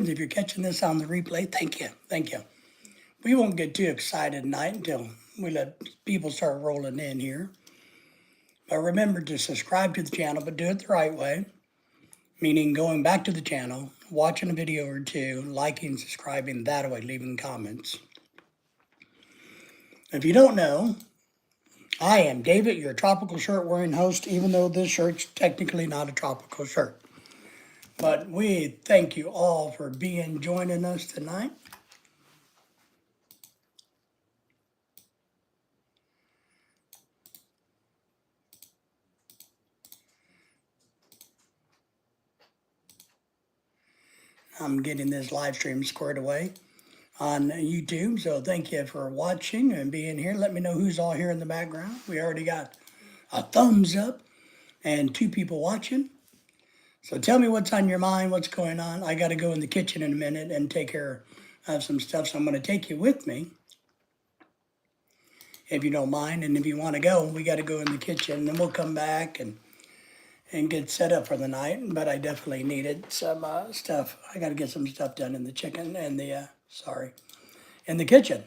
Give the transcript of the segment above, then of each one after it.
If you're catching this on the replay, thank you. Thank you. We won't get too excited tonight until we let people start rolling in here. But remember to subscribe to the channel, but do it the right way. Meaning going back to the channel, watching a video or two, liking, subscribing, that way, leaving comments. If you don't know, I am David, your tropical shirt wearing host, even though this shirt's technically not a tropical shirt. But we thank you all for joining us tonight. I'm getting this live stream squared away on YouTube, so thank you for watching and being here. Let me know who's all here in the background. We already got a thumbs up and 2 people watching. So tell me what's on your mind, what's going on. I got to go in the kitchen in a minute and take care of some stuff, so I'm going to take you with me, if you don't mind. And if you want to go, we got to go in the kitchen, and then we'll come back and get set up for the night. But I definitely needed some stuff. I got to get some stuff done in the chicken and in the kitchen.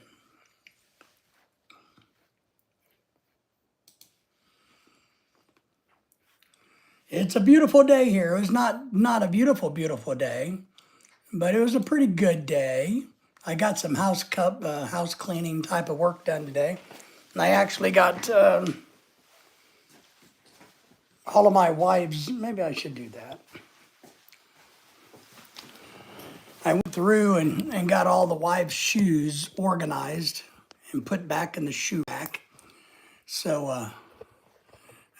It's a beautiful day here. It was not a beautiful day, but it was a pretty good day. I got some house cleaning type of work done today. And I actually got all of my wives, maybe I should do that. I went through and got all the wives' shoes organized and put back in the shoe rack. So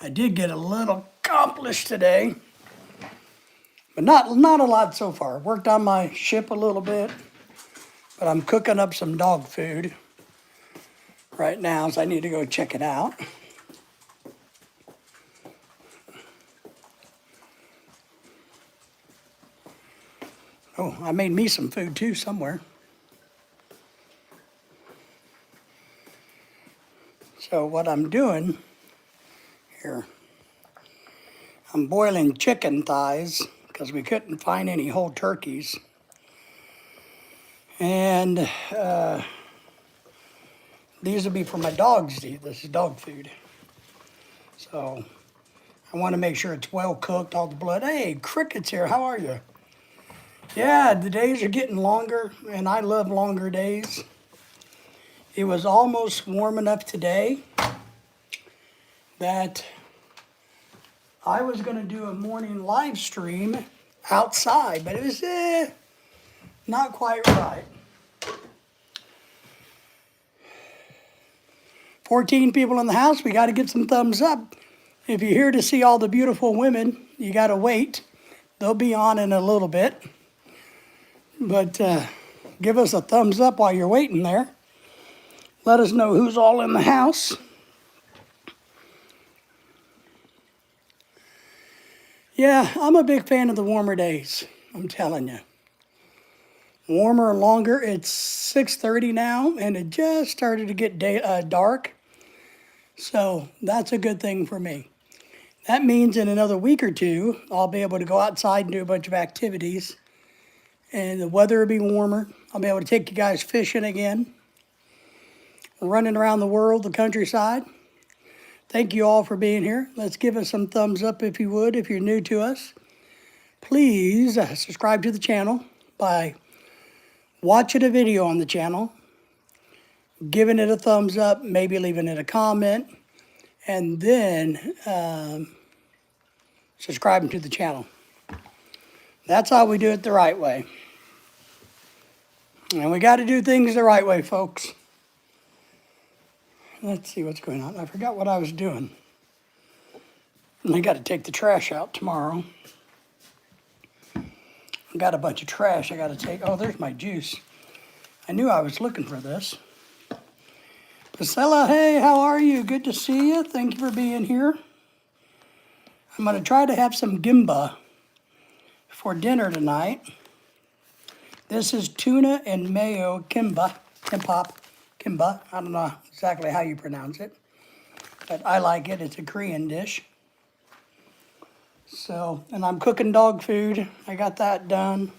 I did get a little accomplished today, but not a lot so far. Worked on my ship a little bit, but I'm cooking up some dog food right now, so I need to go check it out. Oh, I made me some food too somewhere. So what I'm doing here, I'm boiling chicken thighs because we couldn't find any whole turkeys. And these will be for my dogs to eat. This is dog food. So I want to make sure it's well cooked, all the blood. Hey, Cricket's here. How are you? Yeah, the days are getting longer, and I love longer days. It was almost warm enough today that I was going to do a morning live stream outside, but it was not quite right. 14 people in the house. We got to get some thumbs up. If you're here to see all the beautiful women, you got to wait. They'll be on in a little bit. But give us a thumbs up while you're waiting there. Let us know who's all in the house. Yeah, I'm a big fan of the warmer days. I'm telling you. Warmer and longer. It's 6:30 now, and it just started to get dark. So that's a good thing for me. That means in another week or two, I'll be able to go outside and do a bunch of activities. And the weather will be warmer. I'll be able to take you guys fishing again. Running around the world, the countryside. Thank you all for being here. Let's give us some thumbs up if you would, if you're new to us. Please subscribe to the channel by watching a video on the channel, giving it a thumbs up, maybe leaving it a comment, and then subscribing to the channel. That's how we do it the right way. And we got to do things the right way, folks. Let's see what's going on. I forgot what I was doing. And I got to take the trash out tomorrow. I got a bunch of trash I got to take. Oh, there's my juice. I knew I was looking for this. Priscilla, hey, how are you? Good to see you. Thank you for being here. I'm going to try to have some gimba for dinner tonight. This is tuna and mayo kimbap. I don't know exactly how you pronounce it, but I like it. It's a Korean dish. So, and I'm cooking dog food. I got that done.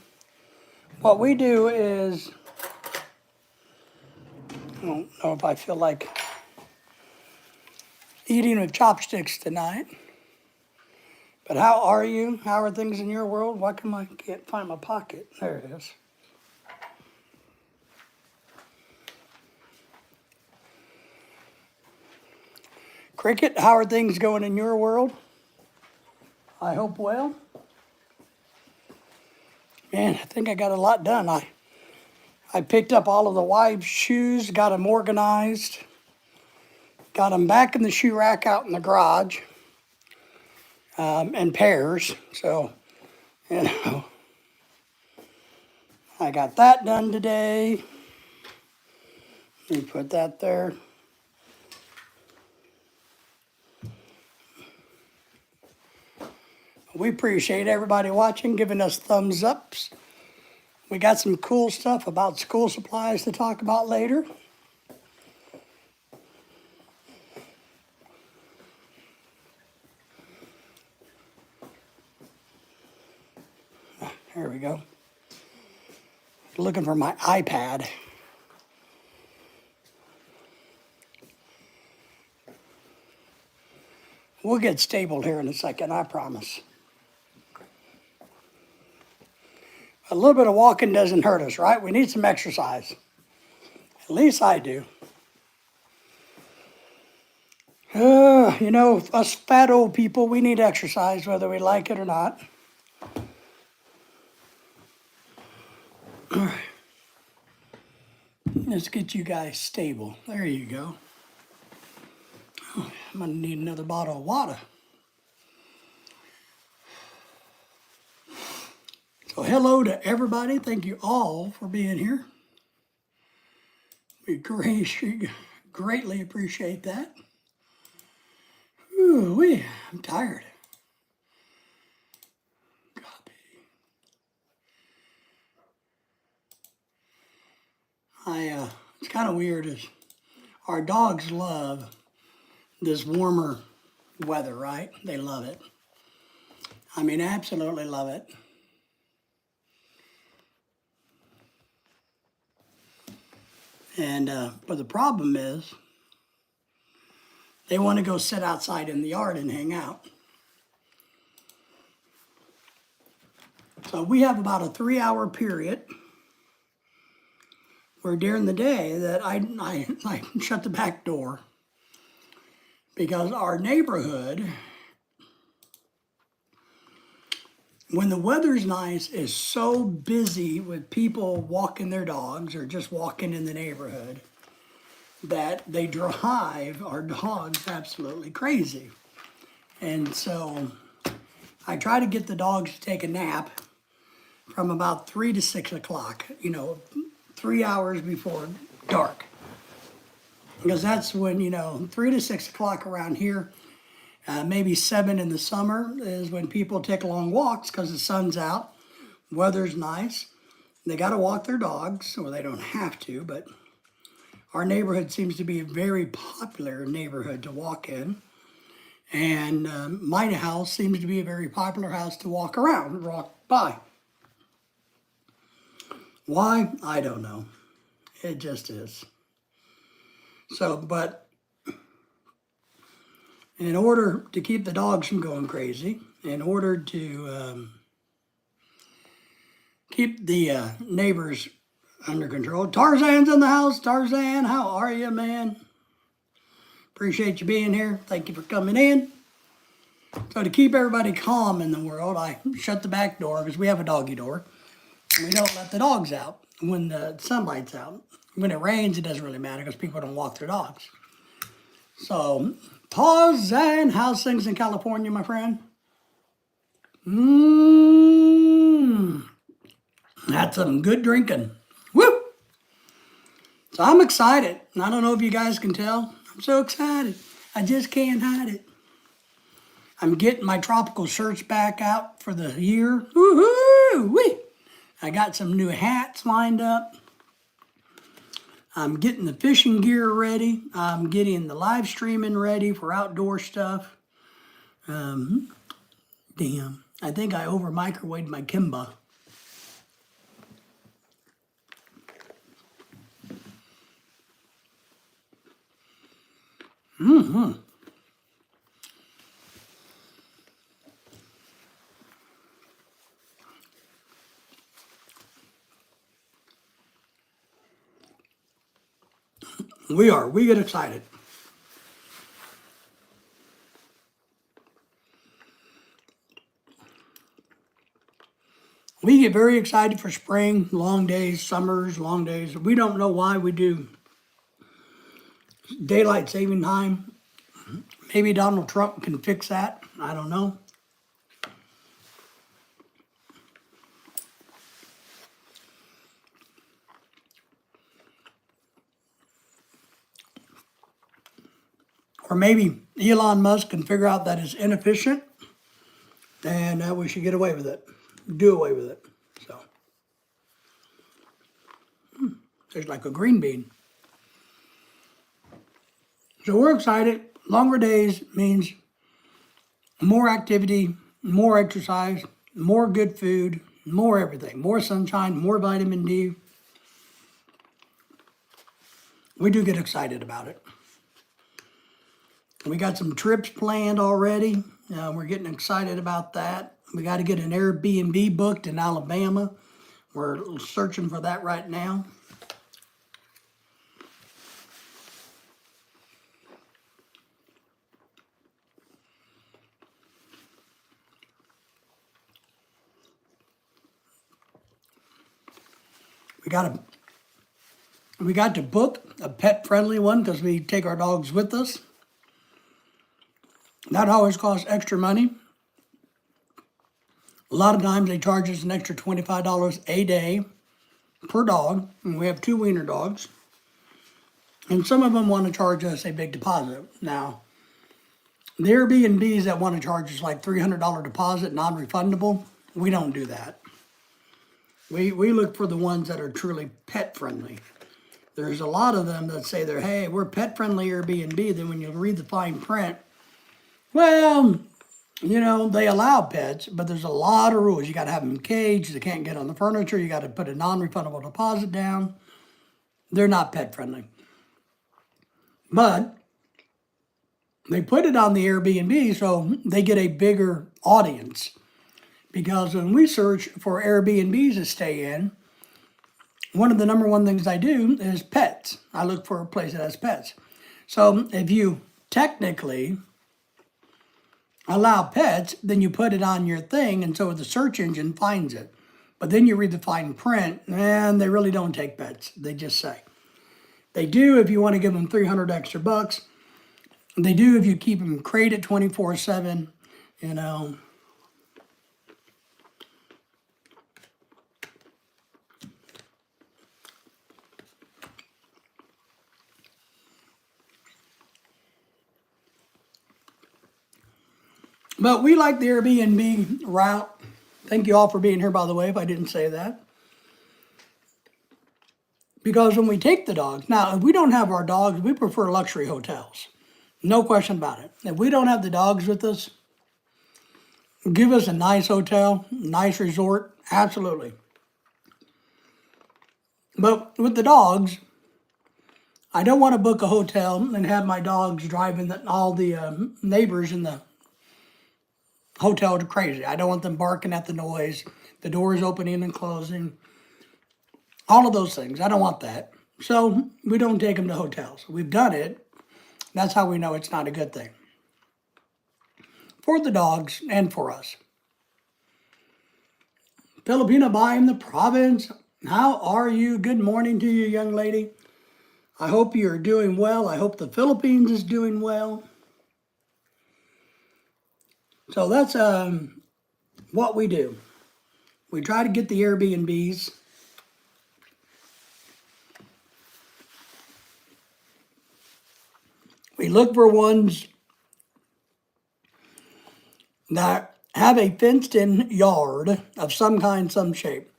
what we do is, I don't know if I feel like eating with chopsticks tonight. But how are you? How are things in your world? Why come I can't find my pocket? There it is. Cricket, how are things going in your world? I hope well. Man, I think I got a lot done. I picked up all of the wives' shoes, got them organized, got them back in the shoe rack out in the garage, in pairs. So, you know, I got that done today. Let me put that there. We appreciate everybody watching, giving us thumbs ups. We got some cool stuff about school supplies to talk about later. There we go. Looking for my iPad. We'll get stable here in a second, I promise. A little bit of walking doesn't hurt us, right? We need some exercise. At least I do. You know, us fat old people, we need exercise whether we like it or not. All right. Let's get you guys stable. There you go. Oh, I'm gonna need another bottle of water. So hello to everybody. Thank you all for being here. We greatly appreciate that. Ooh, I'm tired. Copy. It's kind of weird is our dogs love this warmer weather, right? They love it. I mean, absolutely love it. And but the problem is they want to go sit outside in the yard and hang out. So we have about a 3-hour period where during the day that I shut the back door because our neighborhood, when the weather's nice, is so busy with people walking their dogs or just walking in the neighborhood that they drive our dogs absolutely crazy. And so I try to get the dogs to take a nap from about 3 to 6 o'clock, 3 hours before dark. Because that's when, 3 to 6 o'clock around here, maybe 7 in the summer is when people take long walks because the sun's out, weather's nice. They got to walk their dogs, or they don't have to, but our neighborhood seems to be a very popular neighborhood to walk in. And my house seems to be a very popular house to walk around, walk by. Why? I don't know. It just is. So, but in order to keep the dogs from going crazy, in order to keep the neighbors under control, Tarzan's in the house. Tarzan, how are you, man? Appreciate you being here. Thank you for coming in. So to keep everybody calm in the world, I shut the back door because we have a doggy door. We don't let the dogs out when the sunlight's out. When it rains, it doesn't really matter because people don't walk their dogs. So, Tarzan, how's things in California, my friend? That's some good drinking. Woo! So I'm excited. I don't know if you guys can tell. I'm so excited. I just can't hide it. I'm getting my tropical shirts back out for the year. Woohoo! I got some new hats lined up. I'm getting the fishing gear ready. I'm getting the live streaming ready for outdoor stuff. Damn, I think I over microwaved my Kimba. We are. We get excited. We get very excited for spring, long days, summers, long days. We don't know why we do daylight saving time. Maybe Donald Trump can fix that. I don't know. Or maybe Elon Musk can figure out that it's inefficient and we should get away with it. Do away with it. So, tastes like a green bean. So we're excited. Longer days means more activity, more exercise, more good food, more everything, more sunshine, more vitamin D. We do get excited about it. We got some trips planned already. We're getting excited about that. We got to get an Airbnb booked in Alabama. We're searching for that right now. We got to book a pet-friendly one because we take our dogs with us. That always costs extra money. A lot of times they charge us an extra $25 a day per dog, and we have 2 wiener dogs. And some of them want to charge us a big deposit. Now, the Airbnbs that want to charge us like $300 deposit, non-refundable, we don't do that. We look for the ones that are truly pet-friendly. There's a lot of them that say they're, hey, we're pet-friendly Airbnb. Then when you read the fine print, well, they allow pets, but there's a lot of rules. You got to have them caged. They can't get on the furniture. You got to put a non-refundable deposit down. They're not pet-friendly. But they put it on the Airbnb so they get a bigger audience. Because when we search for Airbnbs to stay in, one of the number one things I do is pets. I look for a place that has pets. So if you technically allow pets, then you put it on your thing, and so the search engine finds it. But then you read the fine print, and they really don't take pets. They just say. They do if you want to give them 300 extra bucks. They do if you keep them crated 24/7, But we like the Airbnb route. Thank you all for being here, by the way, if I didn't say that. Because when we take the dogs, now, if we don't have our dogs, we prefer luxury hotels. No question about it. If we don't have the dogs with us, give us a nice hotel, nice resort, absolutely. But with the dogs, I don't want to book a hotel and have my dogs driving all the neighbors in the hotel to crazy. I don't want them barking at the noise, the doors opening and closing, all of those things. I don't want that. So we don't take them to hotels. We've done it. That's how we know it's not a good thing. For the dogs and for us. Filipina Bay in the province. How are you? Good morning to you, young lady. I hope you're doing well. I hope the Philippines is doing well. So that's what we do. We try to get the Airbnbs. We look for ones that have a fenced-in yard of some kind, some shape.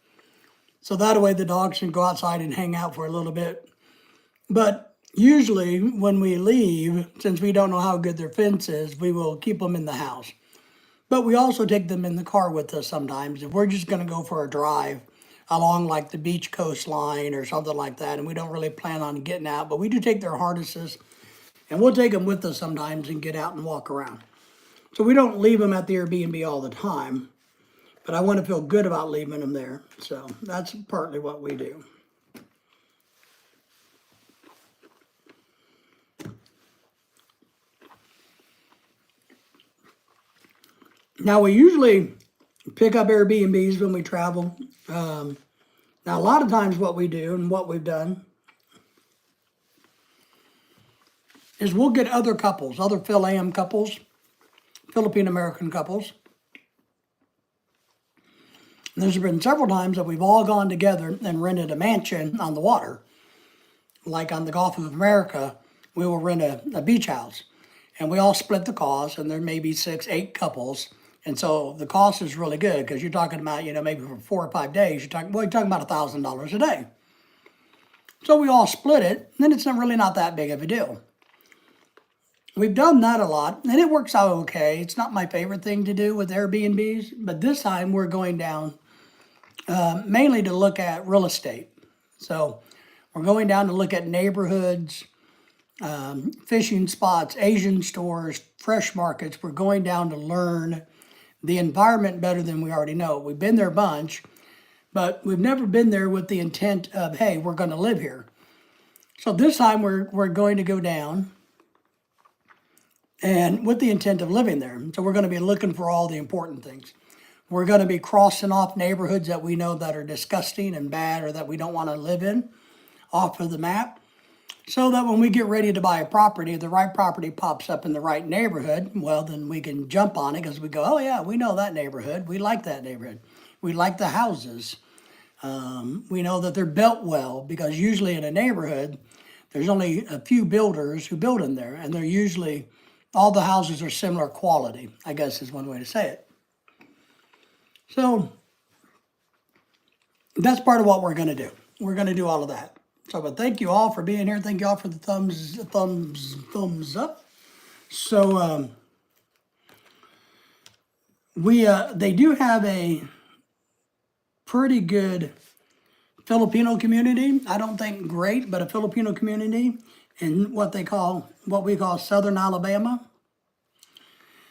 So that way the dogs can go outside and hang out for a little bit. But usually when we leave, since we don't know how good their fence is, we will keep them in the house. But we also take them in the car with us sometimes. If we're just going to go for a drive along like the beach coastline or something like that, and we don't really plan on getting out, but we do take their harnesses And we'll take them with us sometimes and get out and walk around. So we don't leave them at the Airbnb all the time, but I want to feel good about leaving them there. So that's partly what we do. Now we usually pick up Airbnbs when we travel. Now a lot of times what we do and what we've done is we'll get other couples, other Phil-Am couples, Philippine-American couples. And there's been several times that we've all gone together and rented a mansion on the water. Like on the Gulf of America, we will rent a beach house. And we all split the cost, and there may be 6, 8 couples. And so the cost is really good because you're talking about, maybe for 4 or 5 days, you're talking about $1,000 a day. So we all split it, and then it's really not that big of a deal. We've done that a lot, and it works out okay. It's not my favorite thing to do with Airbnbs, but this time we're going down mainly to look at real estate. So we're going down to look at neighborhoods, fishing spots, Asian stores, fresh markets. We're going down to learn the environment better than we already know. We've been there a bunch, but we've never been there with the intent of, hey, we're going to live here. So this time we're going to go down and with the intent of living there. So we're going to be looking for all the important things. We're going to be crossing off neighborhoods that we know that are disgusting and bad or that we don't want to live in off of the map. So that when we get ready to buy a property, the right property pops up in the right neighborhood, well, then we can jump on it because we go, oh yeah, we know that neighborhood. We like that neighborhood. We like the houses. We know that they're built well because usually in a neighborhood, there's only a few builders who build in there. And they're usually, all the houses are similar quality, I guess is one way to say it. So that's part of what we're going to do. We're going to do all of that. So, but thank you all for being here. Thank you all for the thumbs up. So, they do have a pretty good Filipino community. I don't think great, but a Filipino community in what we call Southern Alabama.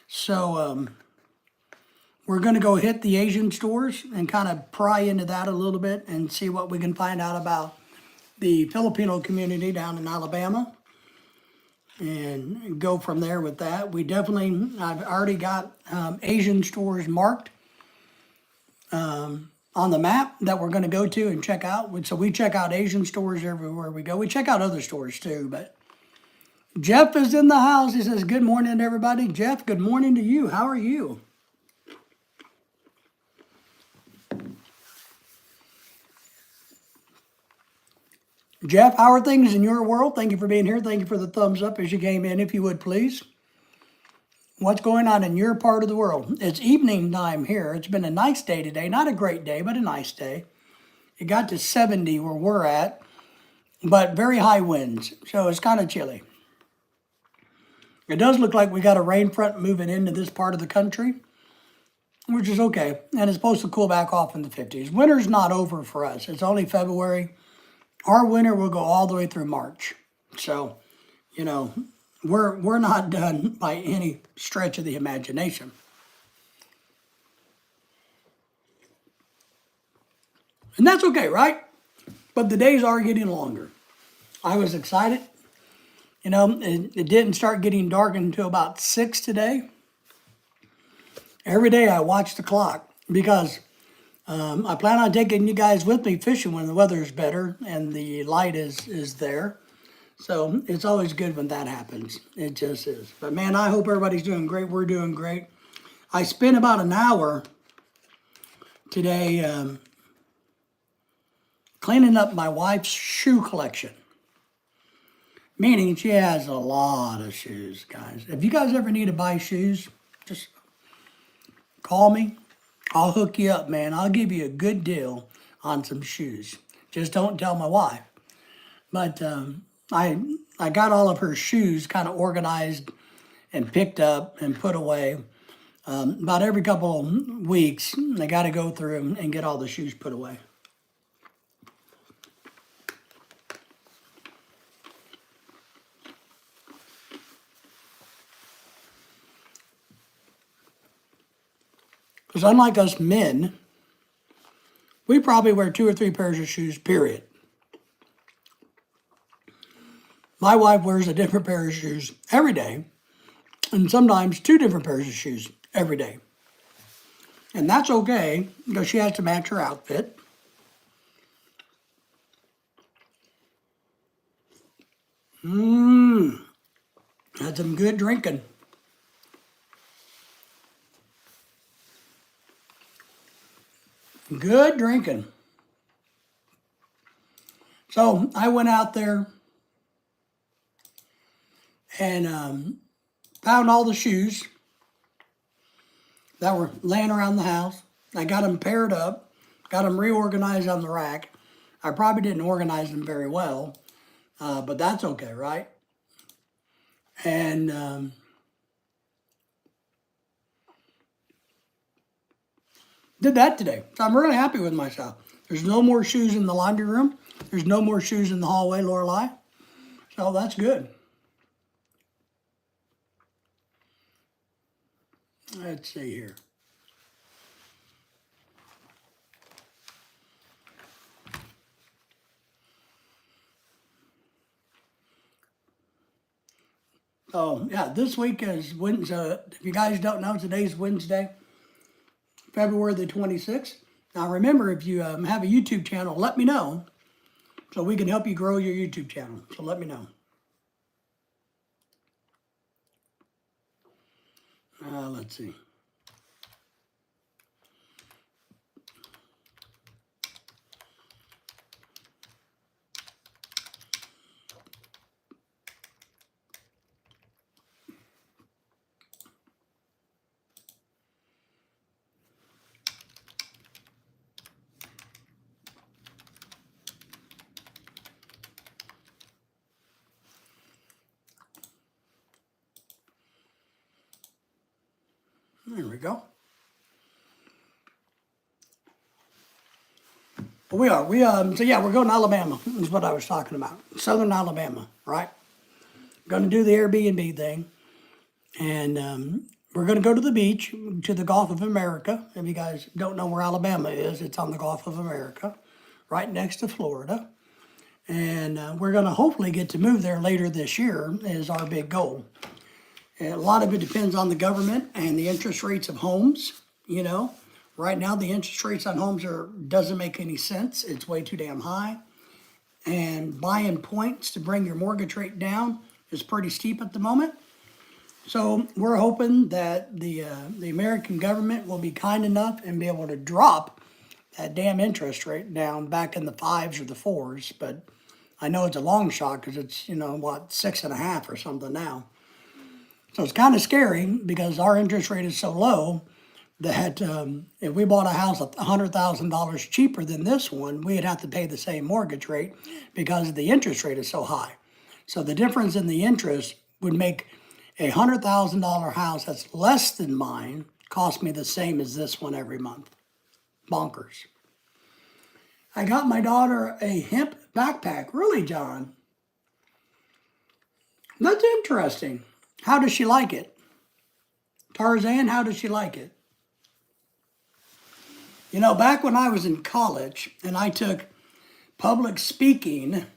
So, we're going to go hit the Asian stores and kind of pry into that a little bit and see what we can find out about the Filipino community down in Alabama and go from there with that. I've already got Asian stores marked on the map that we're going to go to and check out. So we check out Asian stores everywhere we go. We check out other stores too, but Jeff is in the house. He says, good morning to everybody. Jeff, good morning to you. How are you? Jeff, how are things in your world? Thank you for being here. Thank you for the thumbs up as you came in, if you would, please. What's going on in your part of the world? It's evening time here. It's been a nice day today. Not a great day, but a nice day. It got to 70 where we're at, but very high winds, so it's kind of chilly. It does look like we got a rain front moving into this part of the country, which is okay, and it's supposed to cool back off in the 50s. Winter's not over for us. It's only February. Our winter will go all the way through March. So, we're not done by any stretch of the imagination. And that's okay, right? But the days are getting longer. I was excited. It didn't start getting dark until about 6 today. Every day I watch the clock because I plan on taking you guys with me fishing when the weather's better and the light is there. So it's always good when that happens. It just is. But man, I hope everybody's doing great. We're doing great. I spent about an hour today cleaning up my wife's shoe collection. Meaning she has a lot of shoes, guys. If you guys ever need to buy shoes, just call me. I'll hook you up, man. I'll give you a good deal on some shoes. Just don't tell my wife. But I got all of her shoes kind of organized and picked up and put away. About every couple of weeks, I got to go through and get all the shoes put away. Because unlike us men, we probably wear 2 or 3 pairs of shoes, period. My wife wears a different pair of shoes every day, and sometimes 2 different pairs of shoes every day. And that's okay, because she has to match her outfit. Had some good drinking. Good drinking. So I went out there and found all the shoes that were laying around the house. I got them paired up, got them reorganized on the rack. I probably didn't organize them very well, but that's okay, right? And did that today. So I'm really happy with myself. There's no more shoes in the laundry room. There's no more shoes in the hallway, Lorelei. So that's good. Let's see here. So yeah, this week is Wednesday. If you guys don't know, today's Wednesday, February the 26th. Now remember, if you have a YouTube channel, let me know so we can help you grow your YouTube channel. So let me know. Let's see. There we go. We are. So yeah, we're going to Alabama, is what I was talking about. Southern Alabama, right? Going to do the Airbnb thing. And we're going to go to the beach, to the Gulf of America. If you guys don't know where Alabama is, it's on the Gulf of America, right next to Florida. And we're going to hopefully get to move there later this year is our big goal. And a lot of it depends on the government and the interest rates of homes, you know. Right now, the interest rates on homes doesn't make any sense. It's way too damn high. And buying points to bring your mortgage rate down is pretty steep at the moment. So we're hoping that the American government will be kind enough and be able to drop that damn interest rate down back in the 5s or the 4s. But I know it's a long shot because it's, 6.5 or something now. So it's kind of scary because our interest rate is so low that if we bought a house $100,000 cheaper than this one, we'd have to pay the same mortgage rate because the interest rate is so high. So the difference in the interest would make a $100,000 house that's less than mine cost me the same as this one every month. Bonkers. I got my daughter a hemp backpack. Really, John? That's interesting. How does she like it? Tarzan, how does she like it? Back when I was in college and I took public speaking,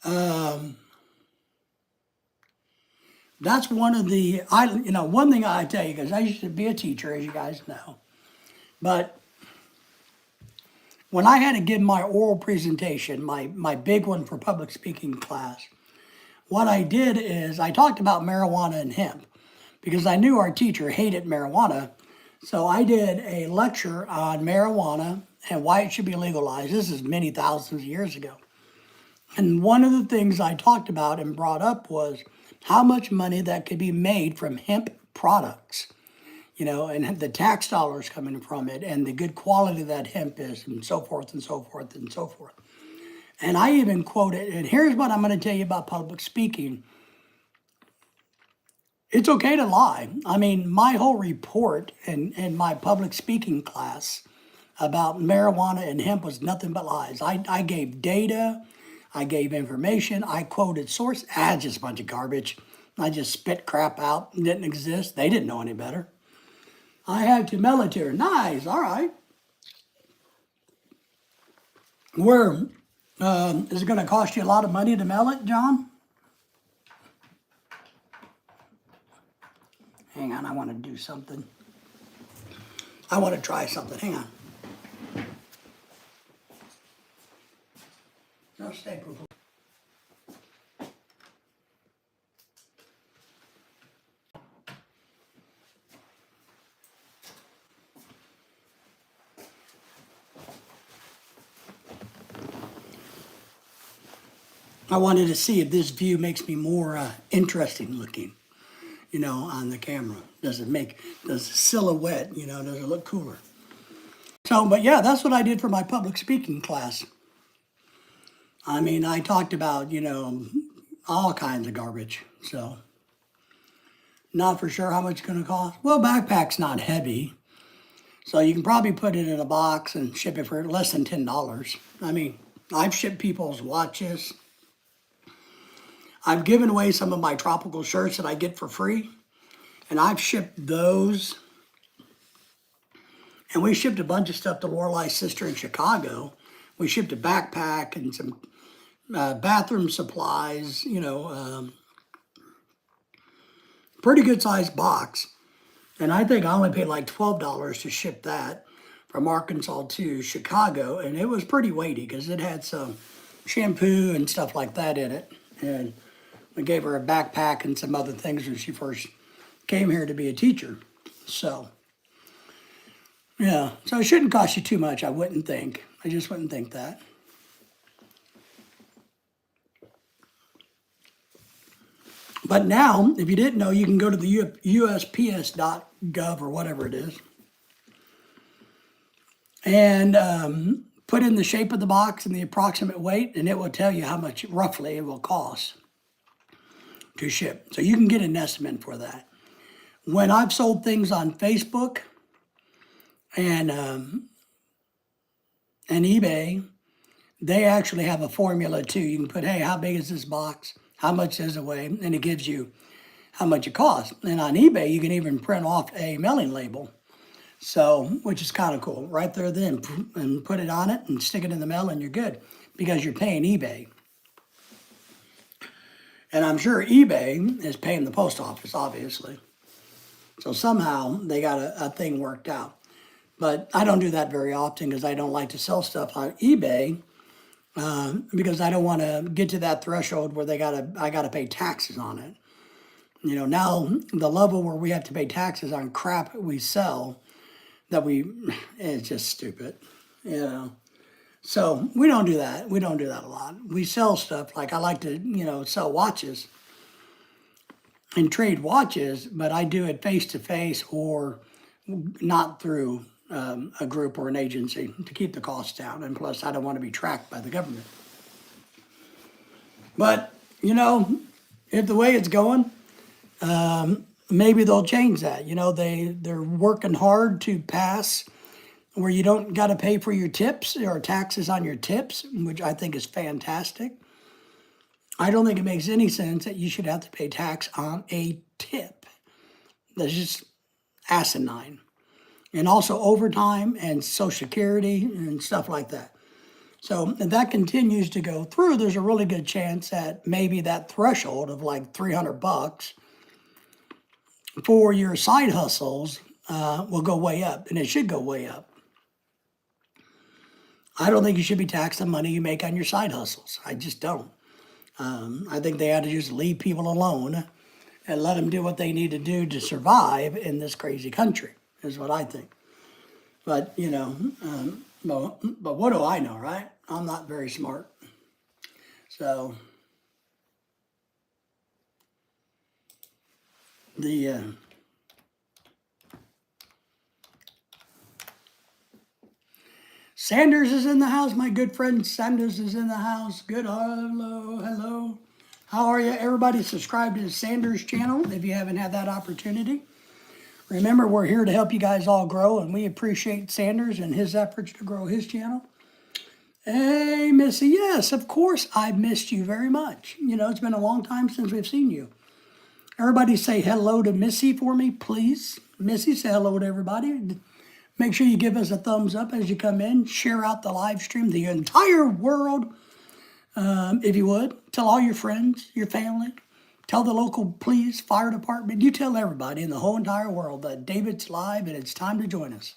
that's one of the, one thing I tell you, because I used to be a teacher, as you guys know. But when I had to give my oral presentation, my big one for public speaking class, what I did is I talked about marijuana and hemp because I knew our teacher hated marijuana. So I did a lecture on marijuana and why it should be legalized. This is many thousands of years ago. And one of the things I talked about and brought up was how much money that could be made from hemp products, and the tax dollars coming from it and the good quality that hemp is and so forth and so forth and so forth. And I even quoted, and here's what I'm going to tell you about public speaking. It's okay to lie. I mean, my whole report in my public speaking class about marijuana and hemp was nothing but lies. I gave data, I gave information, I quoted source. Just a bunch of garbage. I just spit crap out, didn't exist. They didn't know any better. I have to mail it to her. Nice, all right. Where, is it going to cost you a lot of money to mail it, John? Hang on, I want to do something. I want to try something. Hang on. No, stay, poo-poo. I wanted to see if this view makes me more interesting looking, on the camera. Does the silhouette, does it look cooler? So, but yeah, that's what I did for my public speaking class. I mean, I talked about, all kinds of garbage. So, not for sure how much it's going to cost. Well, backpack's not heavy. So you can probably put it in a box and ship it for less than $10. I mean, I've shipped people's watches. I've given away some of my tropical shirts that I get for free. And I've shipped those. And we shipped a bunch of stuff to Lorelai's sister in Chicago. We shipped a backpack and some bathroom supplies, pretty good sized box. And I think I only paid like $12 to ship that from Arkansas to Chicago. And it was pretty weighty because it had some shampoo and stuff like that in it. And we gave her a backpack and some other things when she first came here to be a teacher. So, yeah. So it shouldn't cost you too much, I wouldn't think. I just wouldn't think that. But now, if you didn't know, you can go to the USPS.gov or whatever it is and put in the shape of the box and the approximate weight, and it will tell you how much roughly it will cost to ship. So you can get an estimate for that. When I've sold things on Facebook and eBay, they actually have a formula too. You can put, hey, how big is this box? How much does it weigh? And it gives you how much it costs. And on eBay, you can even print off a mailing label. So, which is kind of cool. Right there then, and put it on it and stick it in the mail and you're good because you're paying eBay. And I'm sure eBay is paying the post office, obviously. So somehow they got a thing worked out. But I don't do that very often because I don't like to sell stuff on eBay because I don't want to get to that threshold where I gotta pay taxes on it. Now the level where we have to pay taxes on crap we sell it's just stupid, So we don't do that. We don't do that a lot. We sell stuff like I like to, sell watches and trade watches, but I do it face to face or not through a group or an agency to keep the costs down. And plus, I don't want to be tracked by the government. But, if the way it's going, maybe they'll change that. They're working hard to pass where you don't got to pay for your tips or taxes on your tips, which I think is fantastic. I don't think it makes any sense that you should have to pay tax on a tip. That's just asinine. And also overtime and Social Security and stuff like that. So if that continues to go through, there's a really good chance that maybe that threshold of like $300 for your side hustles will go way up, and it should go way up. I don't think you should be taxed on money you make on your side hustles. I just don't. I think they ought to just leave people alone and let them do what they need to do to survive in this crazy country, is what I think. But, but what do I know, right? I'm not very smart. So, Sanders is in the house. My good friend Sanders is in the house. Good. Hello. How are you? Everybody subscribe to the Sanders channel if you haven't had that opportunity. Remember, we're here to help you guys all grow, and we appreciate Sanders and his efforts to grow his channel. Hey, Missy. Yes, of course, I've missed you very much. It's been a long time since we've seen you. Everybody say hello to Missy for me, please. Missy, say hello to everybody. Make sure you give us a thumbs up as you come in. Share out the live stream, the entire world, if you would. Tell all your friends, your family. Tell the local police, fire department. You tell everybody in the whole entire world that David's live and it's time to join us.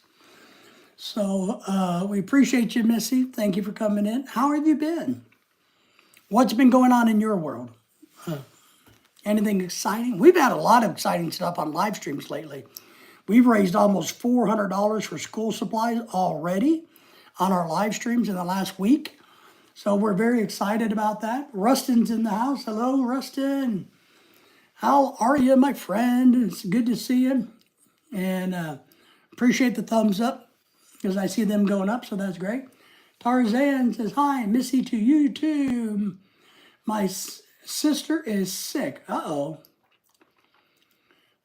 So we appreciate you, Missy. Thank you for coming in. How have you been? What's been going on in your world? Anything exciting? We've had a lot of exciting stuff on live streams lately. We've raised almost $400 for school supplies already on our live streams in the last week. So we're very excited about that. Rustin's in the house. Hello, Rustin. How are you, my friend? It's good to see you. And appreciate the thumbs up because I see them going up, so that's great. Tarzan says, hi, Missy to you too. My sister is sick. Uh-oh.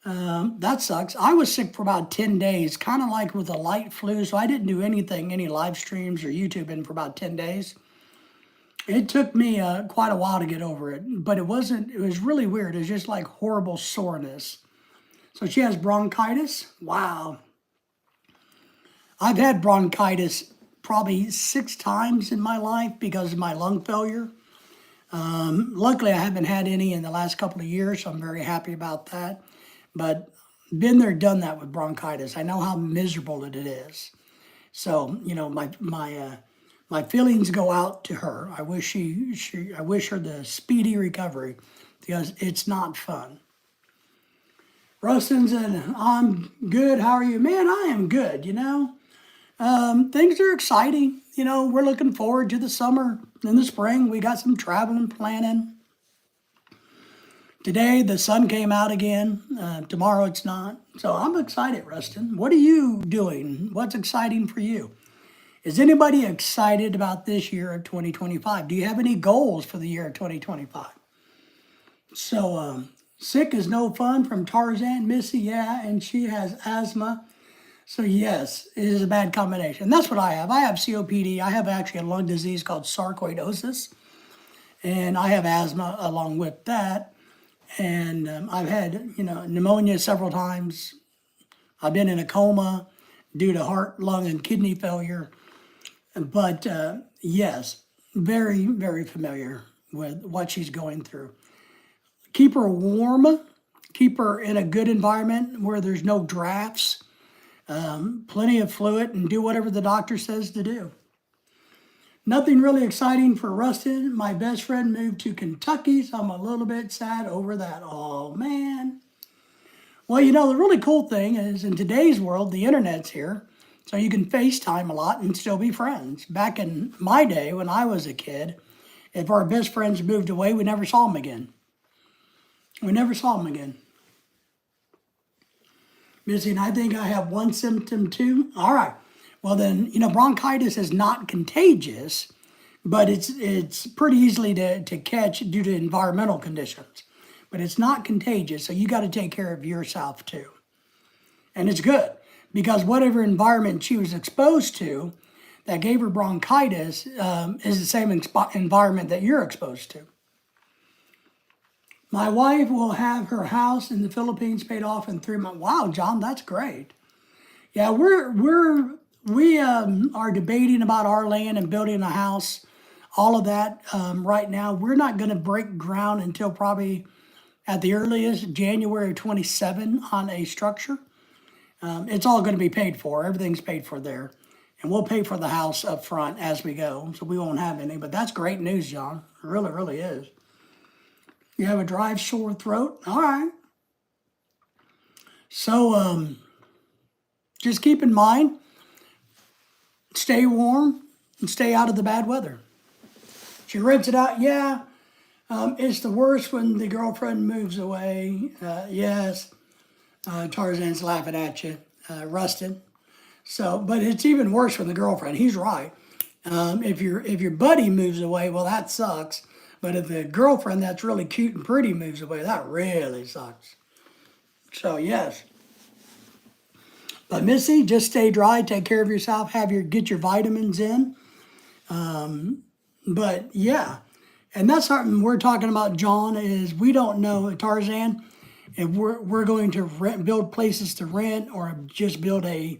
That sucks. I was sick for about 10 days, kind of like with a light flu, so I didn't do anything, any live streams or YouTubing for about 10 days. It took me quite a while to get over it, but it was really weird. It was just like horrible soreness. So she has bronchitis. Wow. I've had bronchitis probably 6 times in my life because of my lung failure. Luckily, I haven't had any in the last couple of years, so I'm very happy about that. But been there, done that with bronchitis. I know how miserable it is. So, you know, my feelings go out to her. I wish I wish her the speedy recovery because it's not fun. Rustin said, I'm good. How are you? Man, I am good, you know. Things are exciting. You know, we're looking forward to the summer. In the spring, we got some traveling planning. Today, the sun came out again. Tomorrow, it's not. So I'm excited, Rustin. What are you doing? What's exciting for you? Is anybody excited about this year of 2025? Do you have any goals for the year of 2025? So, sick is no fun from Tarzan. Missy, yeah, and she has asthma. So yes, it is a bad combination. That's what I have. I have COPD. I have actually a lung disease called sarcoidosis. And I have asthma along with that. And I've had, you know, pneumonia several times. I've been in a coma due to heart, lung, and kidney failure. But yes, very, very familiar with what she's going through. Keep her warm. Keep her in a good environment where there's no drafts. Plenty of fluid, and do whatever the doctor says to do. Nothing really exciting for Rustin. My best friend moved to Kentucky, so I'm a little bit sad over that. Oh, man. Well, you know, the really cool thing is in today's world, the internet's here, so you can FaceTime a lot and still be friends. Back in my day, when I was a kid, if our best friends moved away, we never saw them again. We never saw them again. Missy, and I think I have one symptom too. All right. Well then, you know, bronchitis is not contagious, but it's pretty easily to catch due to environmental conditions. But it's not contagious, so you got to take care of yourself too. And it's good because whatever environment she was exposed to that gave her bronchitis is the same environment that you're exposed to. My wife will have her house in the Philippines paid off in 3 months. Wow, John, that's great. Yeah, we are debating about our land and building a house, all of that right now. We're not going to break ground until probably at the earliest January 27 on a structure. It's all going to be paid for. Everything's paid for there. And we'll pay for the house up front as we go, so we won't have any. But that's great news, John. It really, really is. You have a dry, sore throat? All right. So just keep in mind, stay warm and stay out of the bad weather. She rents it out. Yeah, it's the worst when the girlfriend moves away. Yes, Tarzan's laughing at you, Rustin. So, but it's even worse when the girlfriend. He's right. If your buddy moves away, well, that sucks. But if the girlfriend that's really cute and pretty moves away, that really sucks. So yes. But Missy, just stay dry, take care of yourself, get your vitamins in. But yeah, and that's something we're talking about, John, is we don't know, Tarzan, if we're going to build places to rent or just build a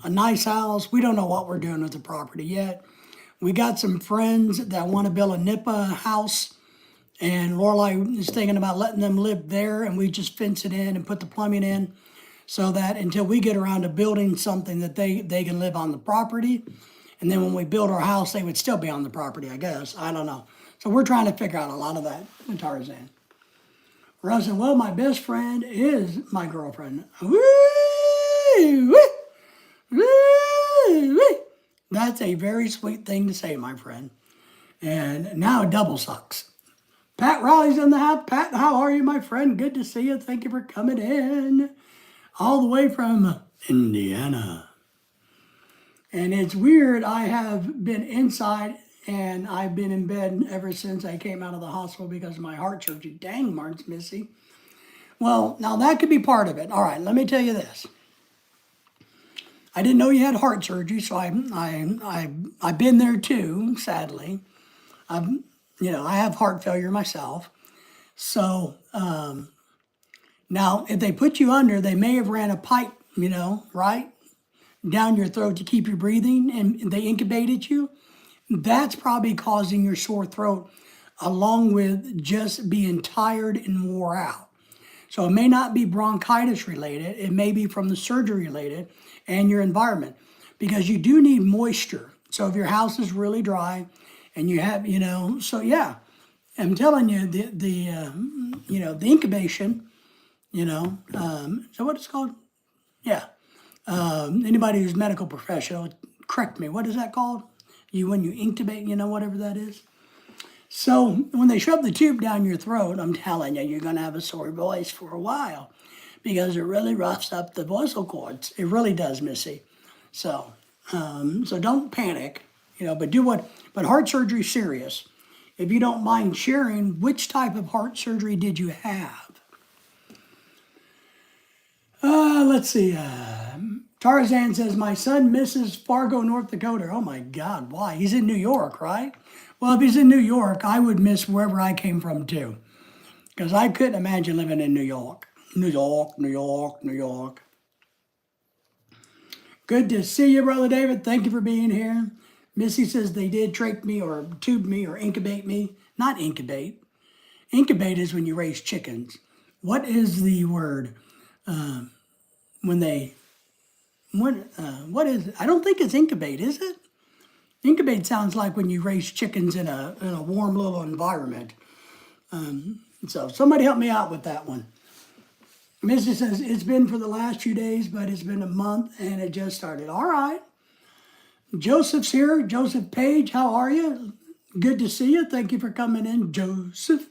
nice house. We don't know what we're doing with the property yet. We got some friends that want to build a NIPA house, and Lorelai is thinking about letting them live there, and we just fence it in and put the plumbing in so that until we get around to building something that they can live on the property. And then when we build our house, they would still be on the property, I guess. I don't know. So we're trying to figure out a lot of that in Tarzan. Russ said, well, my best friend is my girlfriend. Woo! Woo! That's a very sweet thing to say, my friend. And now it double sucks. Pat Riley's in the house. Pat, how are you, my friend? Good to see you. Thank you for coming in. All the way from Indiana. And it's weird, I have been inside and I've been in bed ever since I came out of the hospital because of my heart surgery. Dang, Martin's Missy. Well, now that could be part of it. All right, let me tell you this. I didn't know you had heart surgery, so I've been there too, sadly. I have heart failure myself. So now if they put you under, they may have ran a pipe, right? Down your throat to keep you breathing, and they intubated you. That's probably causing your sore throat along with just being tired and wore out. So it may not be bronchitis related, it may be from the surgery related and your environment, because you do need moisture. So if your house is really dry and you have, so yeah, I'm telling you, the incubation, so what it's called? Yeah. Anybody who's medical professional, correct me. What is that called? When you intubate, whatever that is. So when they shove the tube down your throat, I'm telling you, you're going to have a sore voice for a while because it really roughs up the vocal cords. It really does, Missy. So don't panic, but heart surgery is serious. If you don't mind sharing, which type of heart surgery did you have? Let's see. Tarzan says, my son misses Fargo, North Dakota. Oh my God, why? He's in New York, right? Well, if he's in New York, I would miss wherever I came from too. Because I couldn't imagine living in New York. New York, New York, New York. Good to see you, Brother David. Thank you for being here. Missy says they did trach me or tube me or incubate me. Not incubate. Incubate is when you raise chickens. What is the word? What is it? I don't think it's incubate, is it? Incubate sounds like when you raise chickens in a warm little environment. So somebody help me out with that one. Missy says, it's been for the last few days, but it's been a month and it just started. All right. Joseph's here. Joseph Page, how are you? Good to see you. Thank you for coming in. Joseph.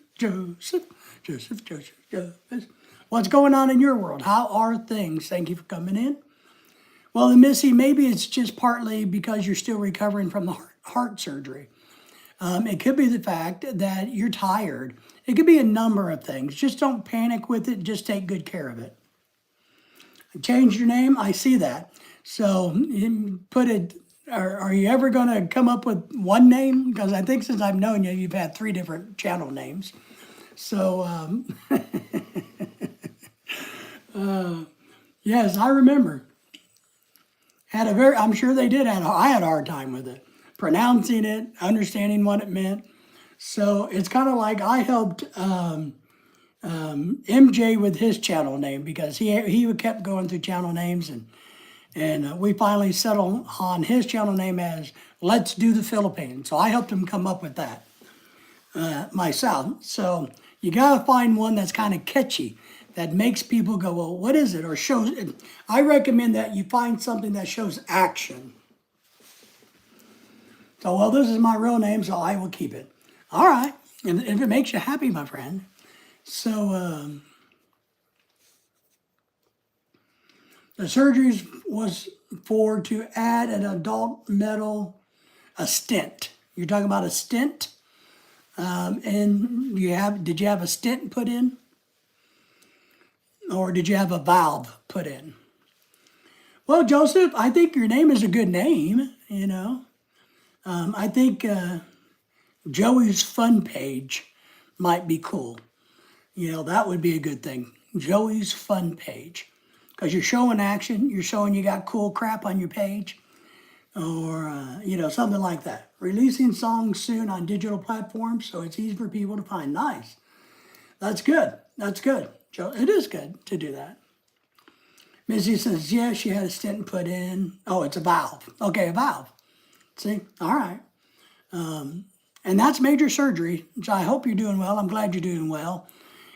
What's going on in your world? How are things? Thank you for coming in. Well, and Missy, maybe it's just partly because you're still recovering from the heart surgery. It could be the fact that you're tired. It could be a number of things. Just don't panic with it. Just take good care of it. Change your name. I see that. So put it. Are you ever going to come up with one name? Because I think since I've known you, you've had 3 different channel names. So yes, I remember. I'm sure they did. I had a hard time with it, pronouncing it, understanding what it meant. So it's kind of like I helped MJ with his channel name because he kept going through channel names, and we finally settled on his channel name as Let's Do the Philippines. So I helped him come up with that myself. So you got to find one that's kind of catchy, that makes people go, well, what is it? Or shows. I recommend that you find something that shows action. So, well, this is my real name, so I will keep it. All right. And if it makes you happy, my friend. So, the surgery was to add an adult metal, a stent. You're talking about a stent? And did you have a stent put in? Or did you have a valve put in? Well, Joseph, I think your name is a good name, I think Joey's Fun Page might be cool. That would be a good thing. Joey's Fun Page. Because you're showing action, you're showing you got cool crap on your page, or, something like that. Releasing songs soon on digital platforms so it's easy for people to find. Nice. That's good. That's good. Joe, it is good to do that. Missy says, yeah, she had a stent put in. Oh, it's a valve. Okay, a valve. See? All right. And that's major surgery, so I hope you're doing well. I'm glad you're doing well.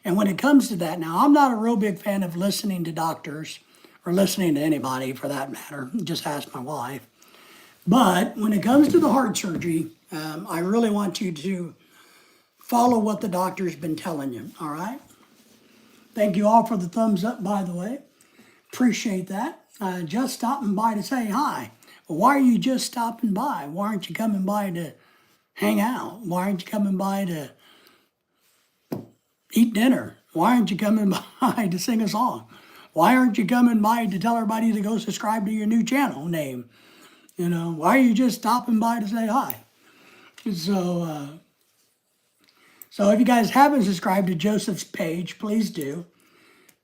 And when it comes to that, now, I'm not a real big fan of listening to doctors or listening to anybody for that matter. Just ask my wife. But when it comes to the heart surgery, I really want you to follow what the doctor's been telling you, all right? Thank you all for the thumbs up, by the way. Appreciate that. Just stopping by to say hi. Well, why are you just stopping by? Why aren't you coming by to hang out? Why aren't you coming by to eat dinner? Why aren't you coming by to sing a song? Why aren't you coming by to tell everybody to go subscribe to your new channel name? Why are you just stopping by to say hi? So if you guys haven't subscribed to Joseph's page, please do.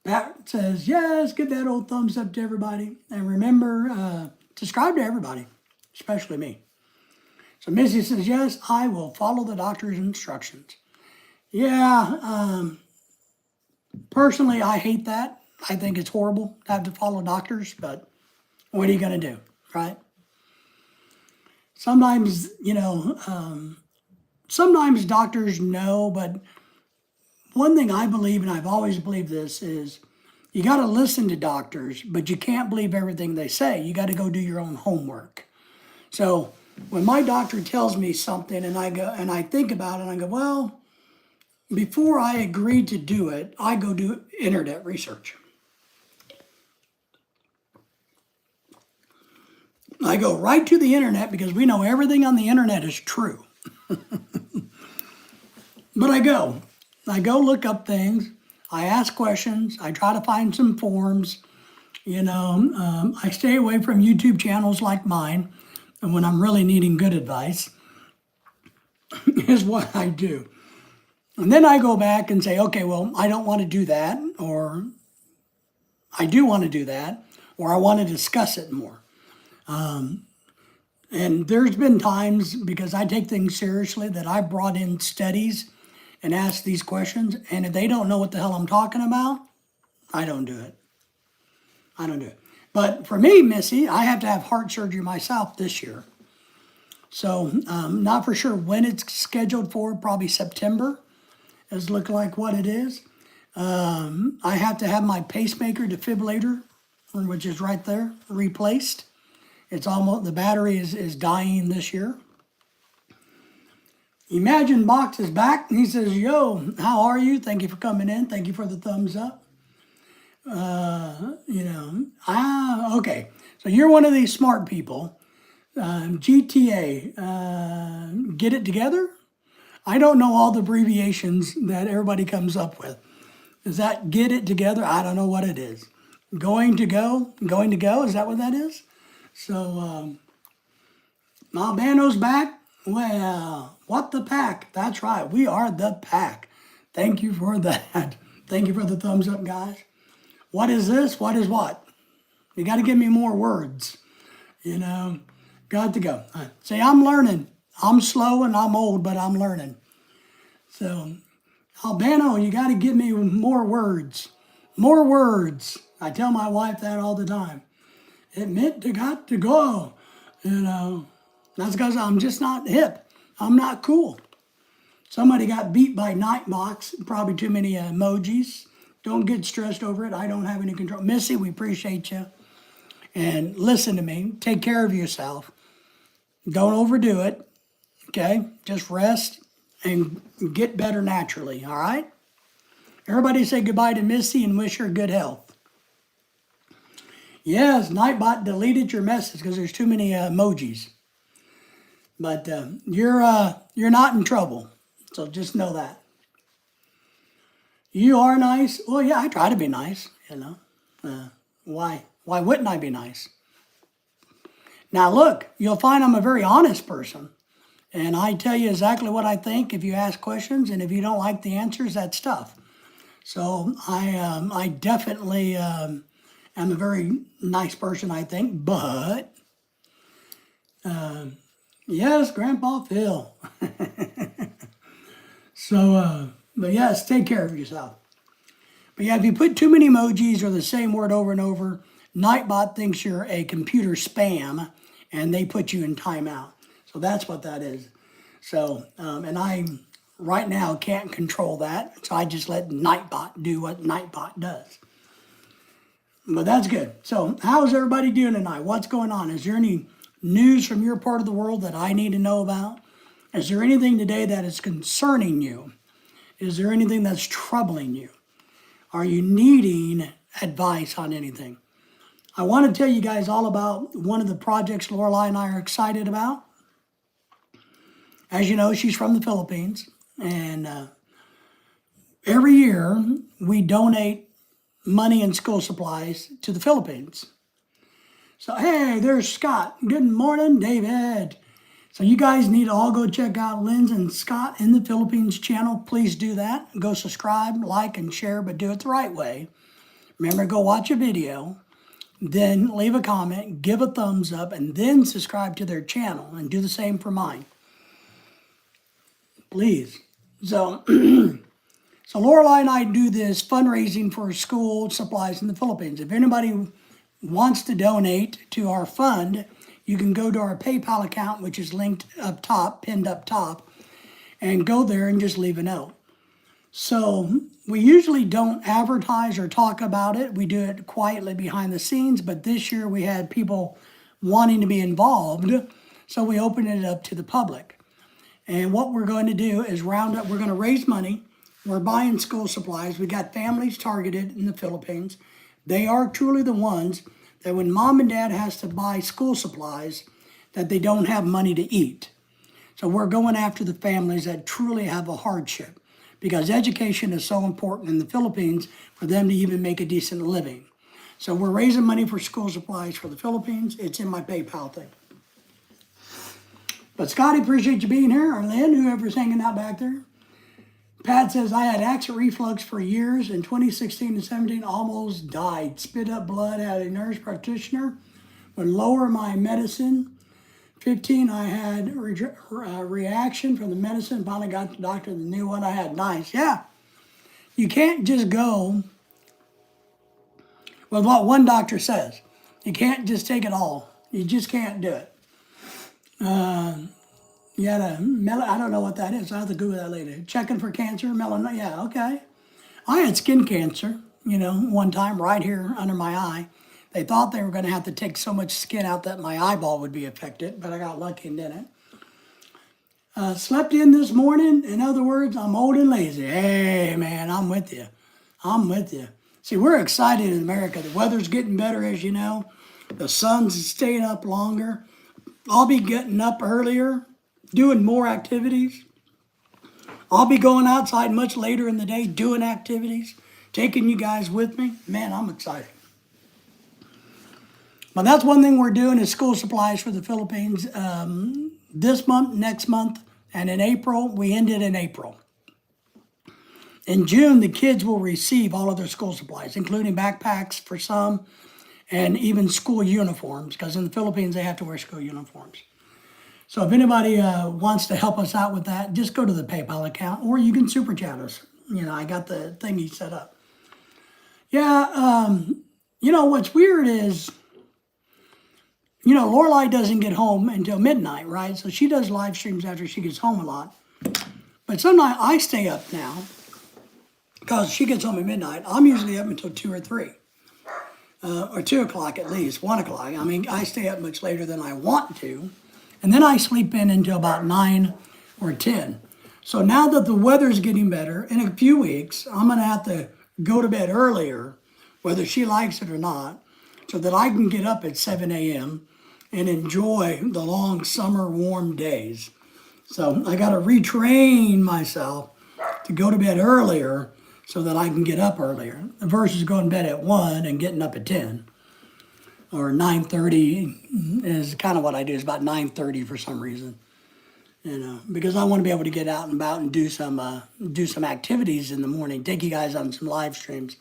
Pat says, yes, give that old thumbs up to everybody. And remember, subscribe to everybody, especially me. So Missy says, yes, I will follow the doctor's instructions. Yeah, personally, I hate that. I think it's horrible to have to follow doctors, but what are you going to do, right? Sometimes, sometimes doctors know, but one thing I believe, and I've always believed this, is you got to listen to doctors, but you can't believe everything they say. You got to go do your own homework. So when my doctor tells me something and I go and I think about it, I go, well, before I agree to do it, I go do internet research. I go right to the internet because we know everything on the internet is true. But I go look up things. I ask questions. I try to find some forums. I stay away from YouTube channels like mine. And when I'm really needing good advice, is what I do. And then I go back and say, okay, well, I don't want to do that, or I do want to do that, or I want to discuss it more. And there's been times, because I take things seriously, that I brought in studies and asked these questions, and if they don't know what the hell I'm talking about, I don't do it. I don't do it. But for me, Missy, I have to have heart surgery myself this year. So not for sure when it's scheduled for, probably September is looking like what it is. I have to have my pacemaker defibrillator, which is right there, replaced. It's almost, the battery is dying this year. Imagine Box is back and he says, yo, how are you? Thank you for coming in. Thank you for the thumbs up. Okay. So you're one of these smart people. GTA, get it together? I don't know all the abbreviations that everybody comes up with. Is that get it together? I don't know what it is. Going to go? Is that what that is? So, Albano's back. Well, what the pack? That's right. We are the pack. Thank you for that. Thank you for the thumbs up, guys. What is this? What is what? You got to give me more words. Got to go. See, I'm learning. I'm slow and I'm old, but I'm learning. So, Albano, you got to give me more words. More words. I tell my wife that all the time. It meant to got to go. That's because I'm just not hip. I'm not cool. Somebody got beat by Nightbox. Probably too many emojis. Don't get stressed over it. I don't have any control. Missy, we appreciate you. And listen to me. Take care of yourself. Don't overdo it. Okay? Just rest and get better naturally. All right? Everybody say goodbye to Missy and wish her good health. Yes, Nightbot deleted your message because there's too many emojis. But you're not in trouble. So just know that. You are nice. Well, yeah, I try to be nice, Why wouldn't I be nice? Now, look, you'll find I'm a very honest person. And I tell you exactly what I think if you ask questions. And if you don't like the answers, that's tough. So I definitely am a very nice person, I think. But yes, Grandpa Phil. So, but yes, take care of yourself. But yeah, if you put too many emojis or the same word over and over, Nightbot thinks you're a computer spam, and they put you in timeout. So that's what that is. So, and I right now can't control that, so I just let Nightbot do what Nightbot does. But that's good. So, how's everybody doing tonight? What's going on? Is there any news from your part of the world that I need to know about? Is there anything today that is concerning you? Is there anything that's troubling you? Are you needing advice on anything? I want to tell you guys all about one of the projects Lorelai and I are excited about. As you know, she's from the Philippines, and every year we donate money and school supplies to the Philippines. So, hey, there's Scott. Good morning, David. So you guys need to all go check out Lynn's and Scott in the Philippines channel. Please do that. Go subscribe, like, and share, but do it the right way. Remember, go watch a video, then leave a comment, give a thumbs up, and then subscribe to their channel, and do the same for mine. Please. So, so Lorelai and I do this fundraising for school supplies in the Philippines. If anybody wants to donate to our fund, you can go to our PayPal account, which is linked up top, pinned up top, and go there and just leave a note. So we usually don't advertise or talk about it. We do it quietly behind the scenes, but this year we had people wanting to be involved, so we opened it up to the public. And what we're going to do is round up, we're going to raise money. We're buying school supplies. We got families targeted in the Philippines. They are truly the ones that when mom and dad has to buy school supplies, that they don't have money to eat. So we're going after the families that truly have a hardship, because education is so important in the Philippines for them to even make a decent living. So we're raising money for school supplies for the Philippines. It's in my PayPal thing. But Scotty, appreciate you being here. Or Lynn, whoever's hanging out back there. Pat says, I had acid reflux for years. In 2016 and 17, almost died. Spit up blood, had a nurse practitioner. Would lower my medicine. 15, I had reaction from the medicine. Finally got the doctor the new one I had. Nice. Yeah. You can't just go with what one doctor says. You can't just take it all. You just can't do it. You had I don't know what that is. I have to Google that later. Checking for cancer, melanoma. Yeah, okay. I had skin cancer, one time right here under my eye. They thought they were going to have to take so much skin out that my eyeball would be affected, but I got lucky and didn't. Slept in this morning. In other words, I'm old and lazy. Hey, man, I'm with you. I'm with you. See, we're excited in America. The weather's getting better, as you know. The sun's staying up longer. I'll be getting up earlier, doing more activities. I'll be going outside much later in the day, doing activities, taking you guys with me. Man, I'm excited. But that's one thing we're doing is school supplies for the Philippines this month, next month, and in April. We ended in April. In June, the kids will receive all of their school supplies, including backpacks for some, and even school uniforms, because in the Philippines, they have to wear school uniforms. So if anybody wants to help us out with that, just go to the PayPal account, or you can super chat us. I got the thingy set up. Yeah, what's weird is, Lorelai doesn't get home until midnight, right? So she does live streams after she gets home a lot. But sometimes I stay up now, because she gets home at midnight. I'm usually up until 2 or 3. Or 2 o'clock at least, 1 o'clock. I mean, I stay up much later than I want to. And then I sleep in until about 9 or 10. So now that the weather's getting better, in a few weeks, I'm going to have to go to bed earlier, whether she likes it or not, so that I can get up at 7 a.m. and enjoy the long summer warm days. So I got to retrain myself to go to bed earlier so that I can get up earlier, versus going to bed at 1 and getting up at 10. Or 9:30 is kind of what I do. It's about 9:30 for some reason. because I want to be able to get out and about and do some activities in the morning, take you guys on some live streams,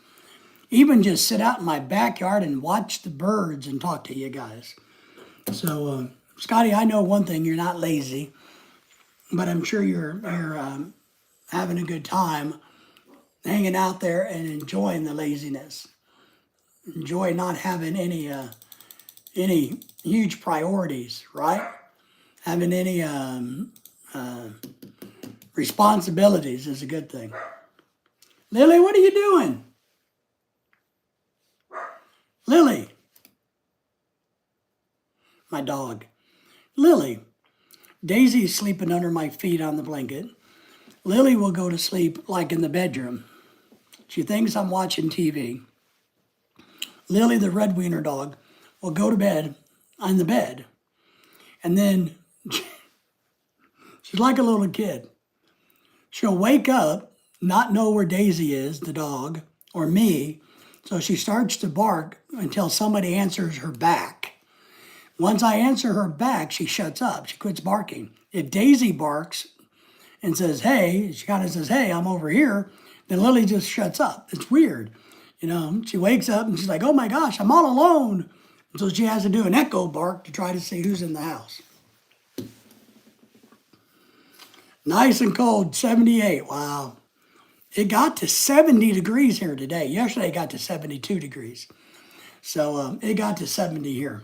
even just sit out in my backyard and watch the birds and talk to you guys. So, Scotty, I know one thing: you're not lazy, but I'm sure you're having a good time hanging out there and enjoying the laziness. Enjoy not having any huge priorities, right? Having any responsibilities is a good thing. Lily, what are you doing? Lily, my dog. Lily, Daisy's sleeping under my feet on the blanket. Lily will go to sleep like in the bedroom. She thinks I'm watching TV. Lily, the red wiener dog, will go to bed on the bed. And then she's like a little kid. She'll wake up, not know where Daisy is, the dog, or me. So she starts to bark until somebody answers her back. Once I answer her back, she shuts up. She quits barking. If Daisy barks and says, hey, she kind of says, hey, I'm over here, then Lily just shuts up. It's weird. She wakes up and she's like, oh my gosh, I'm all alone. And so she has to do an echo bark to try to see who's in the house. Nice and cold, 78. Wow. It got to 70 degrees here today. Yesterday it got to 72 degrees. So it got to 70 here.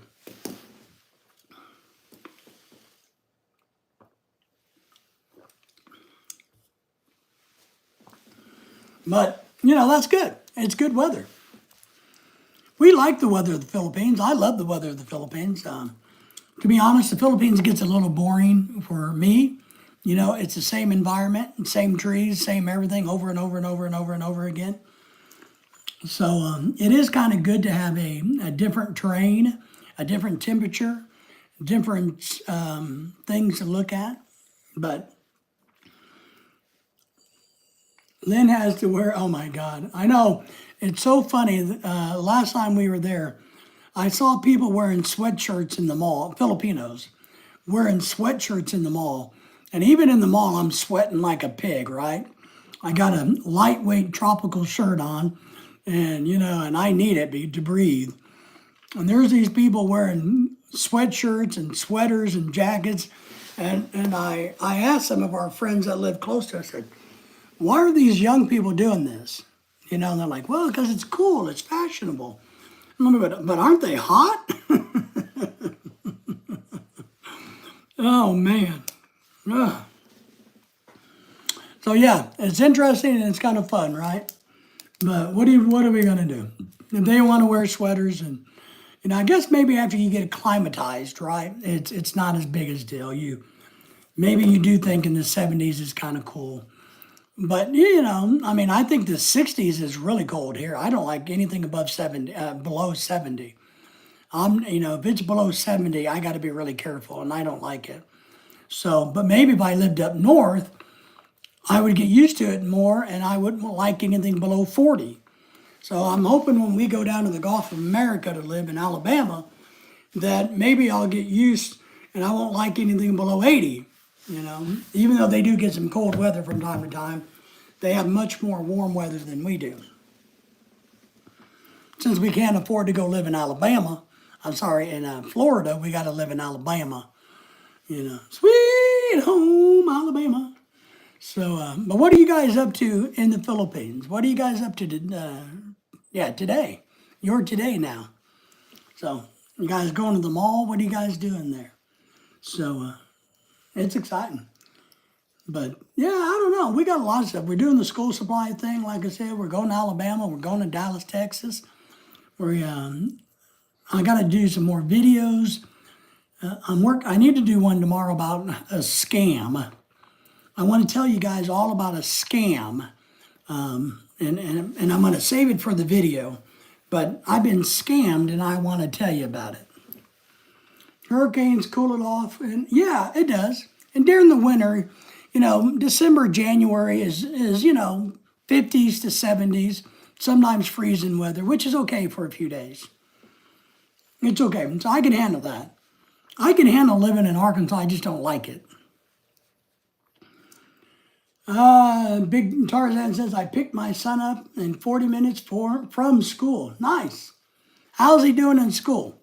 But, that's good. It's good weather. We like the weather of the Philippines. I love the weather of the Philippines. To be honest, the Philippines gets a little boring for me. It's the same environment, same trees, same everything over and over and over and over and over again. So it is kind of good to have a different terrain, a different temperature, different things to look at. But Lynn has to wear, oh my God. I know, it's so funny. Last time we were there, I saw people wearing sweatshirts in the mall, Filipinos, wearing sweatshirts in the mall. And even in the mall, I'm sweating like a pig, right? I got a lightweight tropical shirt on, and and I need it to breathe. And there's these people wearing sweatshirts and sweaters and jackets. And I asked some of our friends that live close to us, I said, why are these young people doing this? And they're like, well, because it's cool, it's fashionable. But aren't they hot? Oh, man. Ugh. So yeah, it's interesting and it's kind of fun, right? But what are we gonna do? If they want to wear sweaters and I guess maybe after you get acclimatized, right? It's not as big as deal. Maybe you do think in the 70s is kind of cool. But I think the 60s is really cold here. I don't like anything above 70, below 70. If it's below 70, I got to be really careful, and I don't like it. So, but maybe if I lived up north, I would get used to it more, and I wouldn't like anything below 40. So I'm hoping when we go down to the Gulf of America to live in Alabama, that maybe I'll get used, and I won't like anything below 80. Even though they do get some cold weather from time to time, they have much more warm weather than we do. Since we can't afford to go live in Alabama, in Florida, we got to live in Alabama. Sweet home Alabama. So, but what are you guys up to in the Philippines? What are you guys up to today? You're today now. So, you guys going to the mall? What are you guys doing there? So, it's exciting. But yeah, I don't know. We got a lot of stuff. We're doing the school supply thing. Like I said, we're going to Alabama. We're going to Dallas, Texas. I got to do some more videos. I need to do one tomorrow about a scam. I want to tell you guys all about a scam. And I'm going to save it for the video. But I've been scammed and I want to tell you about it. Hurricanes cool it off, and yeah, it does. And during the winter, December, January is 50s to 70s, sometimes freezing weather, which is okay for a few days. It's okay. So I can handle that. I can handle living in Arkansas. I just don't like it. Big Tarzan says, I picked my son up in 40 minutes from school. Nice. How's he doing in school?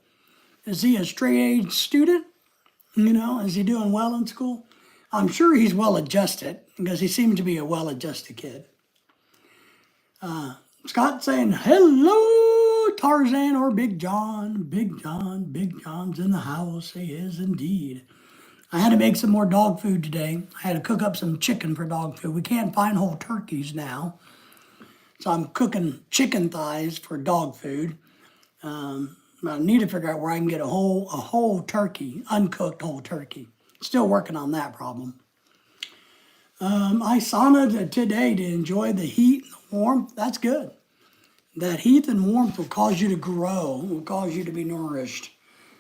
Is he a straight A student? You know, is he doing well in school? I'm sure he's well adjusted because he seems to be a well adjusted kid. Scott saying, hello, Tarzan or Big John. Big John. Big John's in the house. He is indeed. I had to make some more dog food today. I had to cook up some chicken for dog food. We can't find whole turkeys now. So I'm cooking chicken thighs for dog food. I need to figure out where I can get a whole turkey, uncooked whole turkey. Still working on that problem. I saunaed today to enjoy the heat and the warmth. That's good. That heat and warmth will cause you to grow, will cause you to be nourished.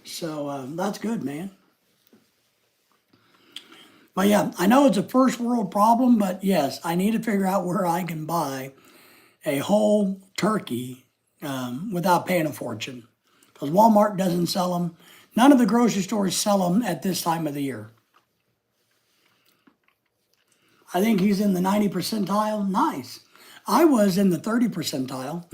So that's good, man. But yeah, I know it's a first world problem, but yes, I need to figure out where I can buy a whole turkey without paying a fortune. Because Walmart doesn't sell them. None of the grocery stores sell them at this time of the year. I think he's in the 90 percentile. Nice. I was in the 30 percentile.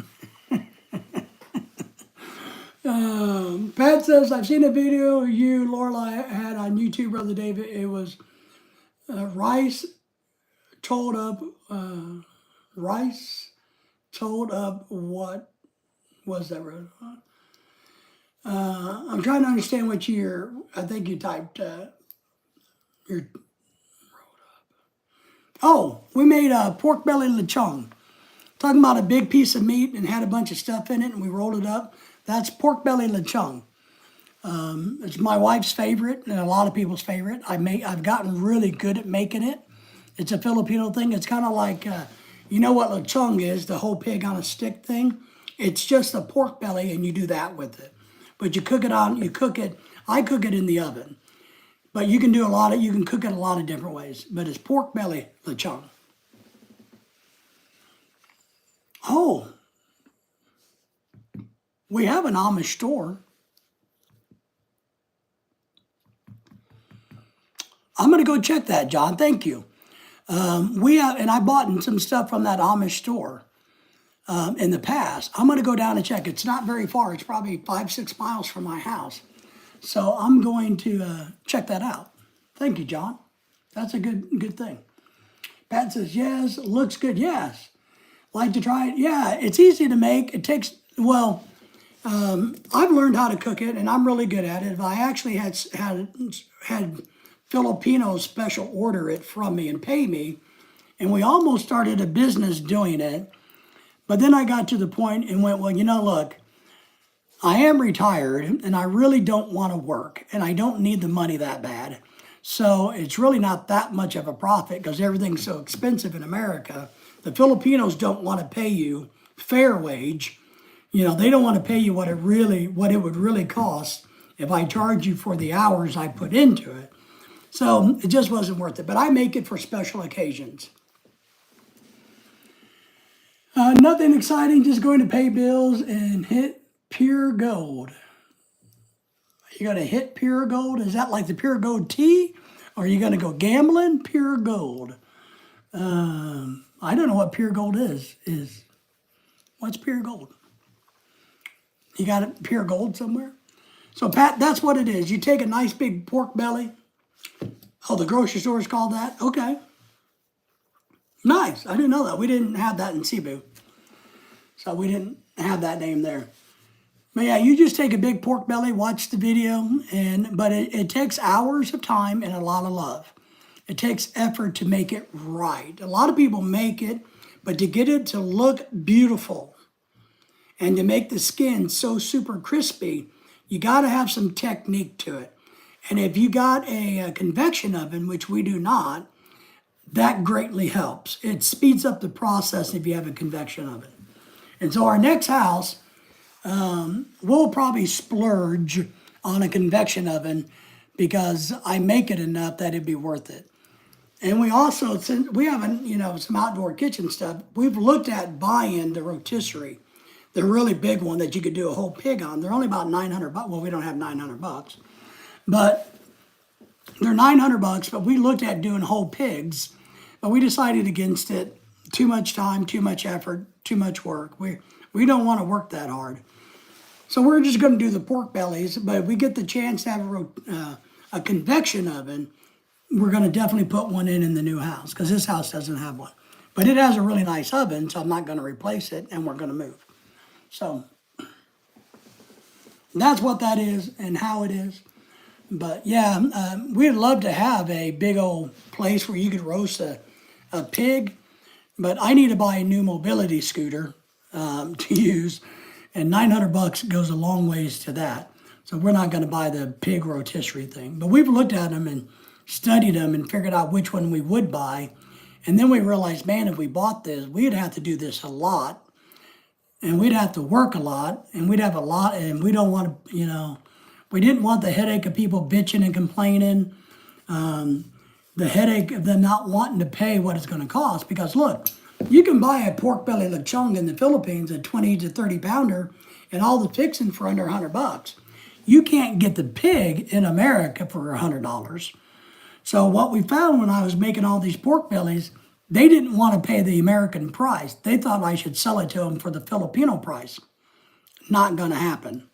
Pat says, I've seen a video you, Lorelai, had on YouTube, Brother David. It was Rice told up what was that? I'm trying to understand what I think you typed your. Oh, we made a pork belly lechon. Talking about a big piece of meat and had a bunch of stuff in it and we rolled it up. That's pork belly lechon. It's my wife's favorite and a lot of people's favorite. I've gotten really good at making it. It's a Filipino thing. It's kind of like, you know what lechon is, the whole pig on a stick thing. It's just a pork belly and you do that with it. But I cook it in the oven. But you can cook it a lot of different ways. But it's pork belly lechon. Oh, we have an Amish store. I'm going to go check that, John. Thank you. And I bought some stuff from that Amish store in the past. I'm going to go down and check. It's not very far. It's probably 5-6 miles from my house. So I'm going to check that out. Thank you, John. That's a good thing. Pat says, yes, looks good. Yes. Like to try it? Yeah, it's easy to make. It takes, I've learned how to cook it, and I'm really good at it. I actually had Filipinos special order it from me and pay me, and we almost started a business doing it. But then I got to the point and went, well, look, I am retired, and I really don't want to work, and I don't need the money that bad. So it's really not that much of a profit because everything's so expensive in America. The Filipinos don't want to pay you fair wage. They don't want to pay you what it would really cost if I charge you for the hours I put into it. So it just wasn't worth it. But I make it for special occasions. Nothing exciting, just going to pay bills and hit pure gold. You're going to hit pure gold? Is that like the pure gold tea? Or are you going to go gambling? Pure gold. I don't know what pure gold is. What's pure gold? You got it pure gold somewhere? So Pat, that's what it is. You take a nice big pork belly. Oh, the grocery store is called that? Okay. Nice. I didn't know that. We didn't have that in Cebu. So we didn't have that name there. But yeah, you just take a big pork belly, watch the video, but it takes hours of time and a lot of love. It takes effort to make it right. A lot of people make it, but to get it to look beautiful and to make the skin so super crispy, you got to have some technique to it. And if you got a convection oven, which we do not, that greatly helps. It speeds up the process if you have a convection oven. And so our next house, we'll probably splurge on a convection oven because I make it enough that it'd be worth it. And we also, since we haven't, some outdoor kitchen stuff, we've looked at buying the rotisserie, the really big one that you could do a whole pig on. They're only about $900. Well, we don't have $900, but they're $900. But we looked at doing whole pigs But we decided against it. Too much time, too much effort, too much work. We don't want to work that hard. So we're just going to do the pork bellies, but if we get the chance to have a convection oven, we're going to definitely put one in the new house, because this house doesn't have one. But it has a really nice oven, so I'm not going to replace it, and we're going to move. So that's what that is and how it is. But yeah, we'd love to have a big old place where you could roast a pig, but I need to buy a new mobility scooter to use, and $900 goes a long ways to that. So we're not going to buy the pig rotisserie thing. But we've looked at them and studied them and figured out which one we would buy. And then we realized, man, if we bought this, we'd have to do this a lot. And we'd have to work a lot. And we'd have a lot. And we don't want to, we didn't want the headache of people bitching and complaining. The headache of them not wanting to pay what it's going to cost. Because look, you can buy a pork belly lechon in the Philippines, a 20 to 30 pounder, and all the fixing for under $100. You can't get the pig in America for $100. So what we found when I was making all these pork bellies, they didn't want to pay the American price. They thought I should sell it to them for the Filipino price. Not going to happen.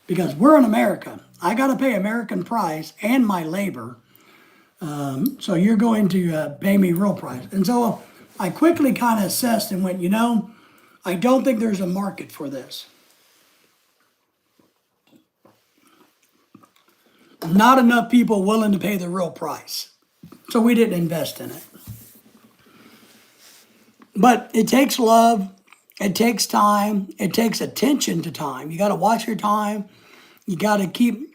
Because we're in America. I got to pay American price and my labor. So you're going to pay me real price. And so I quickly kind of assessed and went, I don't think there's a market for this. Not enough people willing to pay the real price. So we didn't invest in it. But it takes love, it takes time, it takes attention to time. You got to watch your time. You got to keep,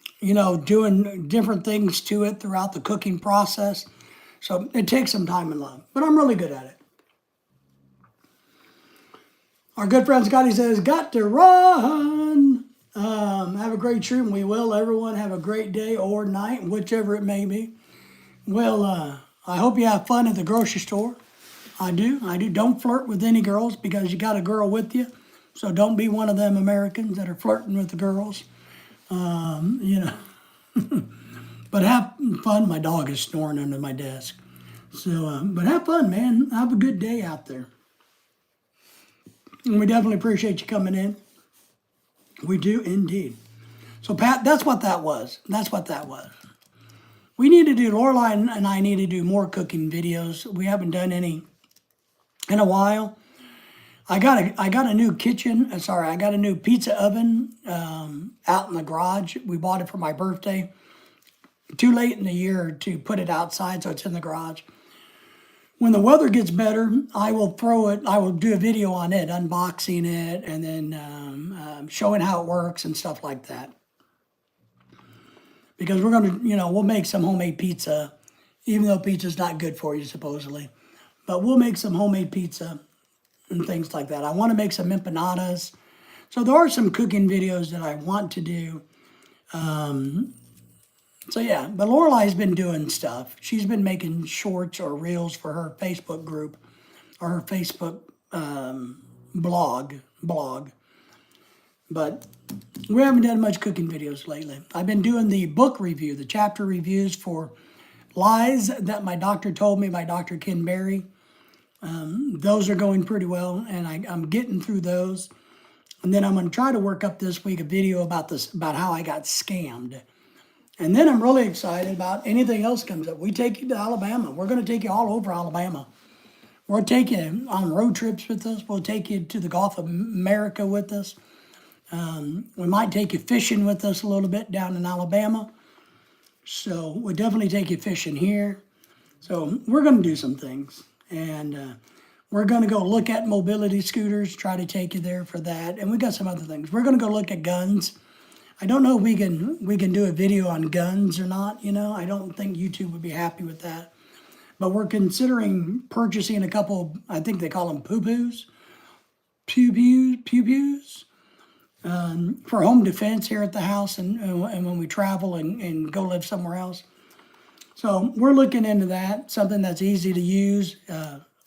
doing different things to it throughout the cooking process. So it takes some time and love, but I'm really good at it. Our good friend Scotty says, got to run. Have a great trip, and we will. Everyone have a great day or night, whichever it may be. Well, I hope you have fun at the grocery store. I do. Don't flirt with any girls because you got a girl with you. So don't be one of them Americans that are flirting with the girls. But have fun. My dog is snoring under my desk. So, but have fun, man. Have a good day out there. And we definitely appreciate you coming in. We do indeed. So, Pat, that's what that was. We need to do, Lorelai and I need to do more cooking videos. We haven't done any in a while. I got a new I got a new pizza oven out in the garage. We bought it for my birthday. Too late in the year to put it outside, so it's in the garage. When the weather gets better, I will do a video on it, unboxing it, and then showing how it works and stuff like that. Because we're going to, we'll make some homemade pizza, even though pizza's not good for you, supposedly. But we'll make some homemade pizza and things like that. I want to make some empanadas. So there are some cooking videos that I want to do. So yeah, but Lorelai's been doing stuff. She's been making shorts or reels for her Facebook group or her Facebook blog. But we haven't done much cooking videos lately. I've been doing the book review, the chapter reviews for Lies That My Doctor Told Me by Dr. Ken Berry. Those are going pretty well, and I'm getting through those. And then I'm going to try to work up this week a video about how I got scammed. And then I'm really excited about anything else comes up. We take you to Alabama. We're going to take you all over Alabama. We'll take you on road trips with us. We'll take you to the Gulf of America with us. We might take you fishing with us a little bit down in Alabama. So we'll definitely take you fishing here. So we're going to do some things. And we're going to go look at mobility scooters, try to take you there for that. And we got some other things. We're going to go look at guns. I don't know if we can do a video on guns or not, I don't think YouTube would be happy with that. But we're considering purchasing a couple, I think they call them pew-pews, for home defense here at the house and when we travel and go live somewhere else. So we're looking into that, something that's easy to use,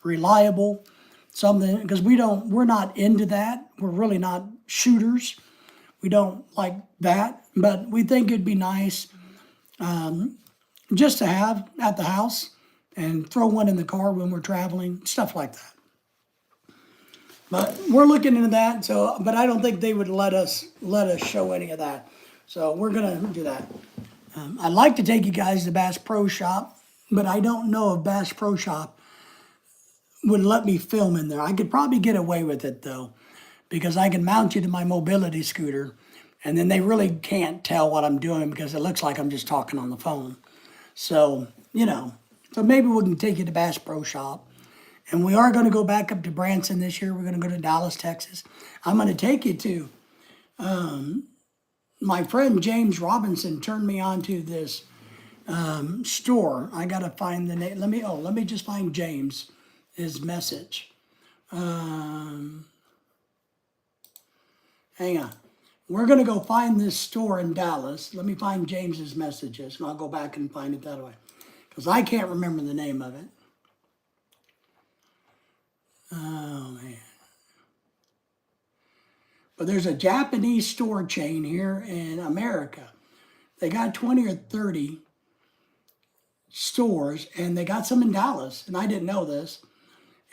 reliable, something, because we're not into that. We're really not shooters. We don't like that, but we think it'd be nice just to have at the house and throw one in the car when we're traveling, stuff like that. But we're looking into that. So, but I don't think they would let us show any of that. So we're gonna do that. I'd like to take you guys to Bass Pro Shop, but I don't know if Bass Pro Shop would let me film in there. I could probably get away with it though, because I can mount you to my mobility scooter, and then they really can't tell what I'm doing because it looks like I'm just talking on the phone. So, so maybe we can take you to Bass Pro Shop. And we are going to go back up to Branson this year. We're going to go to Dallas, Texas. I'm going to take you to, my friend James Robinson turned me on to this store. I got to find the name. Let me just find James, his message. Hang on. We're going to go find this store in Dallas. Let me find James's messages, and I'll go back and find it that way. Because I can't remember the name of it. Oh, man. But there's a Japanese store chain here in America. They got 20 or 30 stores, and they got some in Dallas, and I didn't know this.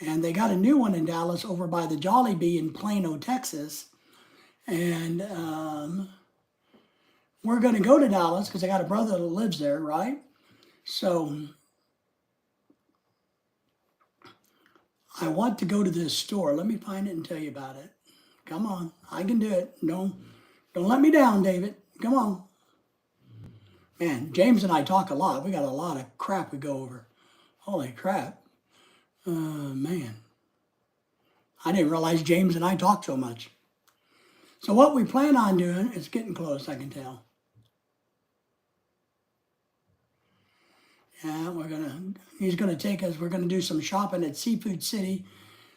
And they got a new one in Dallas over by the Jollibee in Plano, Texas. And we're going to go to Dallas because I got a brother that lives there, right? So I want to go to this store. Let me find it and tell you about it. Come on, I can do it. Don't let me down, David. Come on. Man, James and I talk a lot. We got a lot of crap we go over. Holy crap. Man. I didn't realize James and I talk so much. So what we plan on doing, it's getting close, I can tell. Yeah, he's gonna take us, we're gonna do some shopping at Seafood City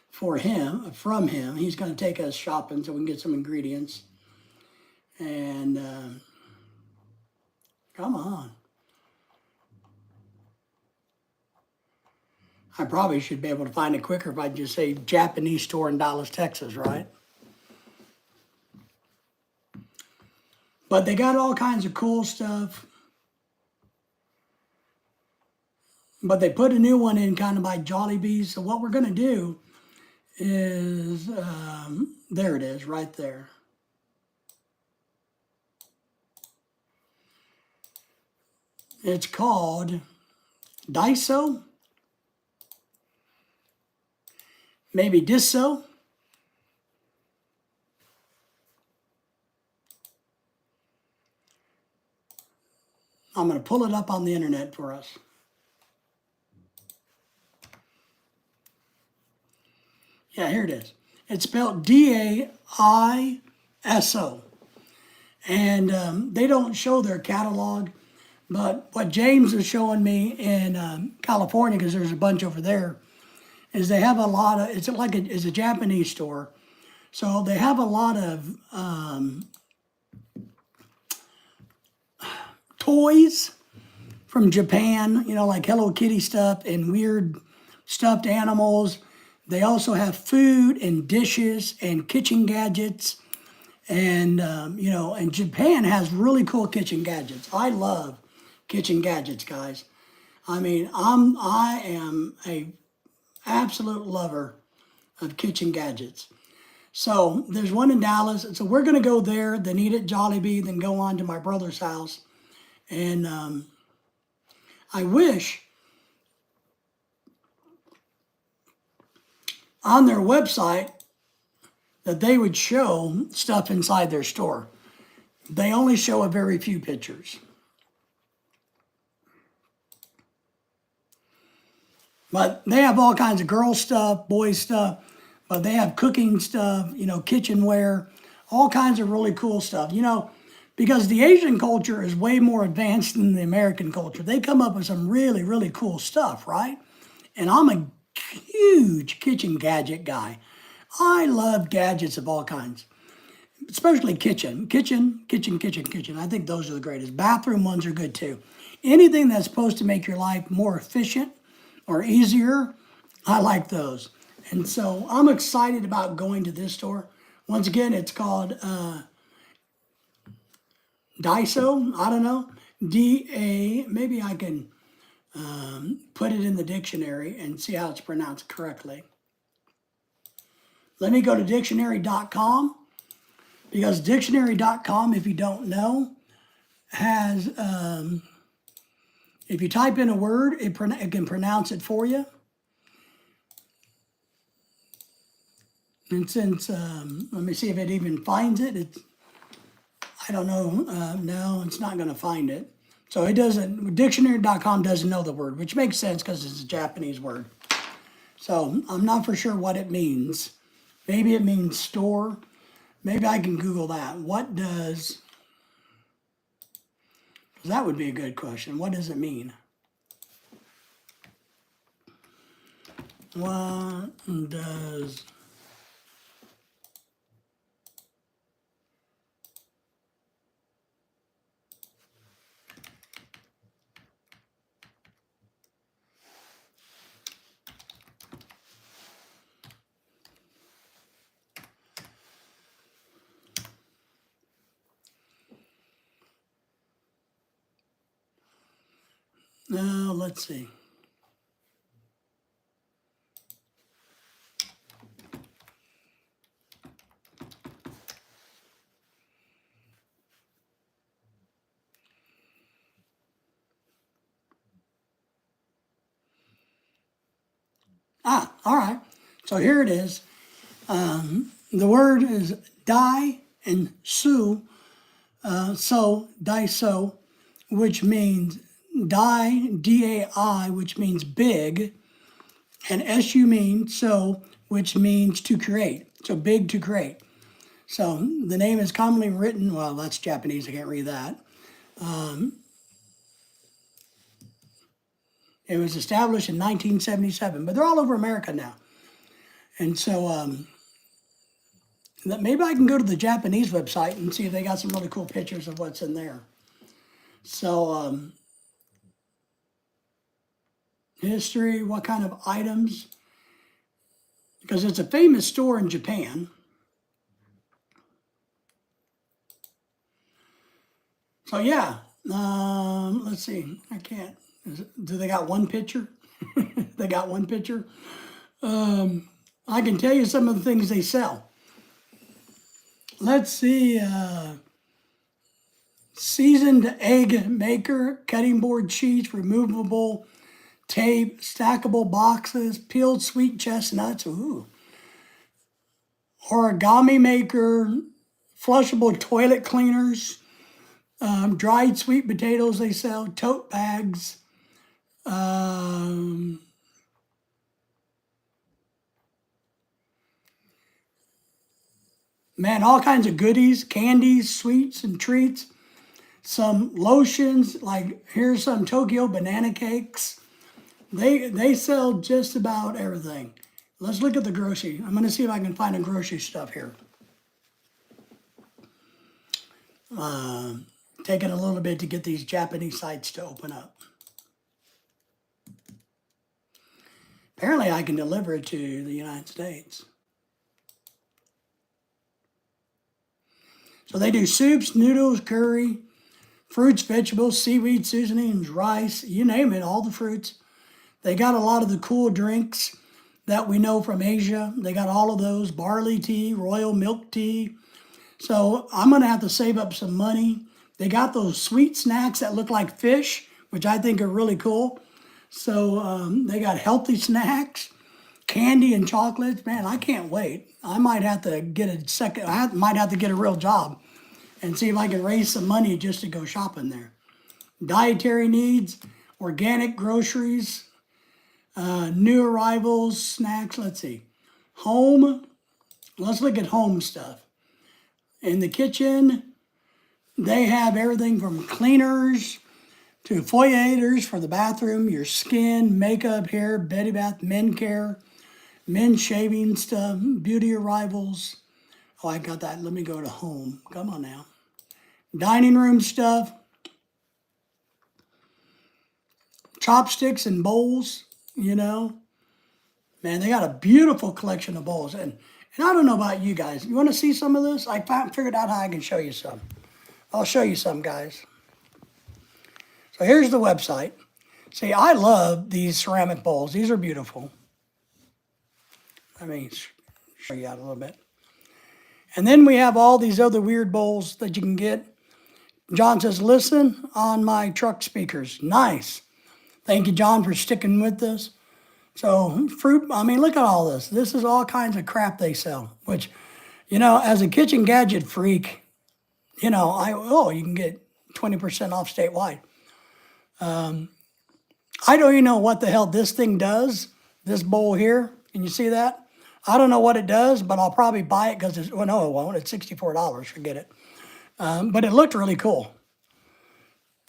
from him. He's gonna take us shopping so we can get some ingredients. And come on. I probably should be able to find it quicker if I just say Japanese store in Dallas, Texas, right? But they got all kinds of cool stuff. But they put a new one in kind of by Jollibee. So what we're going to do is, there it is, right there. It's called Daiso. Maybe Disso. I'm going to pull it up on the internet for us. Yeah, here it is. It's spelled Daiso. And they don't show their catalog, but what James is showing me in California, because there's a bunch over there, is they have a lot of, it's a Japanese store. So they have a lot of toys from Japan, like Hello Kitty stuff and weird stuffed animals. They also have food and dishes and kitchen gadgets. And, and Japan has really cool kitchen gadgets. I love kitchen gadgets, guys. I mean, I am a absolute lover of kitchen gadgets. So there's one in Dallas. So we're going to go there, then eat at Jollibee, then go on to my brother's house. And I wish on their website that they would show stuff inside their store. They only show a very few pictures. But they have all kinds of girl stuff, boy stuff, but they have cooking stuff, kitchenware, all kinds of really cool stuff. Because the Asian culture is way more advanced than the American culture. They come up with some really, really cool stuff, right? And I'm a huge kitchen gadget guy. I love gadgets of all kinds, especially kitchen. I think those are the greatest. Bathroom ones are good too. Anything that's supposed to make your life more efficient or easier, I like those. And so I'm excited about going to this store. Once again, it's called Daiso. I don't know. maybe I can put it in the dictionary and see how it's pronounced correctly. Let me go to dictionary.com, because dictionary.com, if you don't know, has, if you type in a word, it can pronounce it for you. And since, let me see if it even finds it. I don't know. No, it's not going to find it. So it doesn't, dictionary.com doesn't know the word, which makes sense because it's a Japanese word. So I'm not for sure what it means. Maybe it means store. Maybe I can Google that. What does, that would be a good question. What does it mean? What does let's see. All right. So here it is. The word is dai and su. So, daiso, which means dai, D-A-I, which means big, and S-U means so, which means to create. So big to create. So the name is commonly written, well, that's Japanese, I can't read that. It was established in 1977, but they're all over America now. And so maybe I can go to the Japanese website and see if they got some really cool pictures of what's in there. So history, what kind of items? Because it's a famous store in Japan. So yeah, let's see, I can't, do they got one picture? They got one picture. I can tell you some of the things they sell. Let's see, seasoned egg maker, cutting board sheets, removable tape, stackable boxes, peeled sweet chestnuts, ooh. Origami maker, flushable toilet cleaners, dried sweet potatoes they sell, tote bags, man, all kinds of goodies, candies, sweets and treats, some lotions, like here's some Tokyo banana cakes. They sell just about everything. Let's look at the grocery. I'm going to see if I can find a grocery stuff here. Taking a little bit to get these Japanese sites to open up. Apparently I can deliver it to the United States. So they do soups, noodles, curry, fruits, vegetables, seaweed, seasonings, rice, you name it, all the fruits. They got a lot of the cool drinks that we know from Asia. They got all of those, barley tea, royal milk tea. So I'm gonna have to save up some money. They got those sweet snacks that look like fish, which I think are really cool. So they got healthy snacks, candy and chocolates. Man, I can't wait. I might have to get might have to get a real job and see if I can raise some money just to go shopping there. Dietary needs, organic groceries, new arrivals, snacks, let's see. Home, let's look at home stuff. In the kitchen, they have everything from cleaners to exfoliators for the bathroom, your skin, makeup, hair, bed bath, men care, men's shaving stuff, beauty arrivals. Oh, I got that. Let me go to home. Come on now. Dining room stuff. Chopsticks and bowls, you know. Man, they got a beautiful collection of bowls. And I don't know about you guys. You want to see some of this? I figured out how I can show you some. I'll show you some, guys. So here's the website. See, I love these ceramic bowls. These are beautiful. Let me show you out a little bit. And then we have all these other weird bowls that you can get. John says, listen on my truck speakers. Nice. Thank you, John, for sticking with us. So fruit, I mean, look at all this. This is all kinds of crap they sell, which, as a kitchen gadget freak, you can get 20% off statewide. I don't even know what the hell this thing does, this bowl here. Can you see that? I don't know what it does, but I'll probably buy it because no, it won't. It's $64. Forget it. But it looked really cool.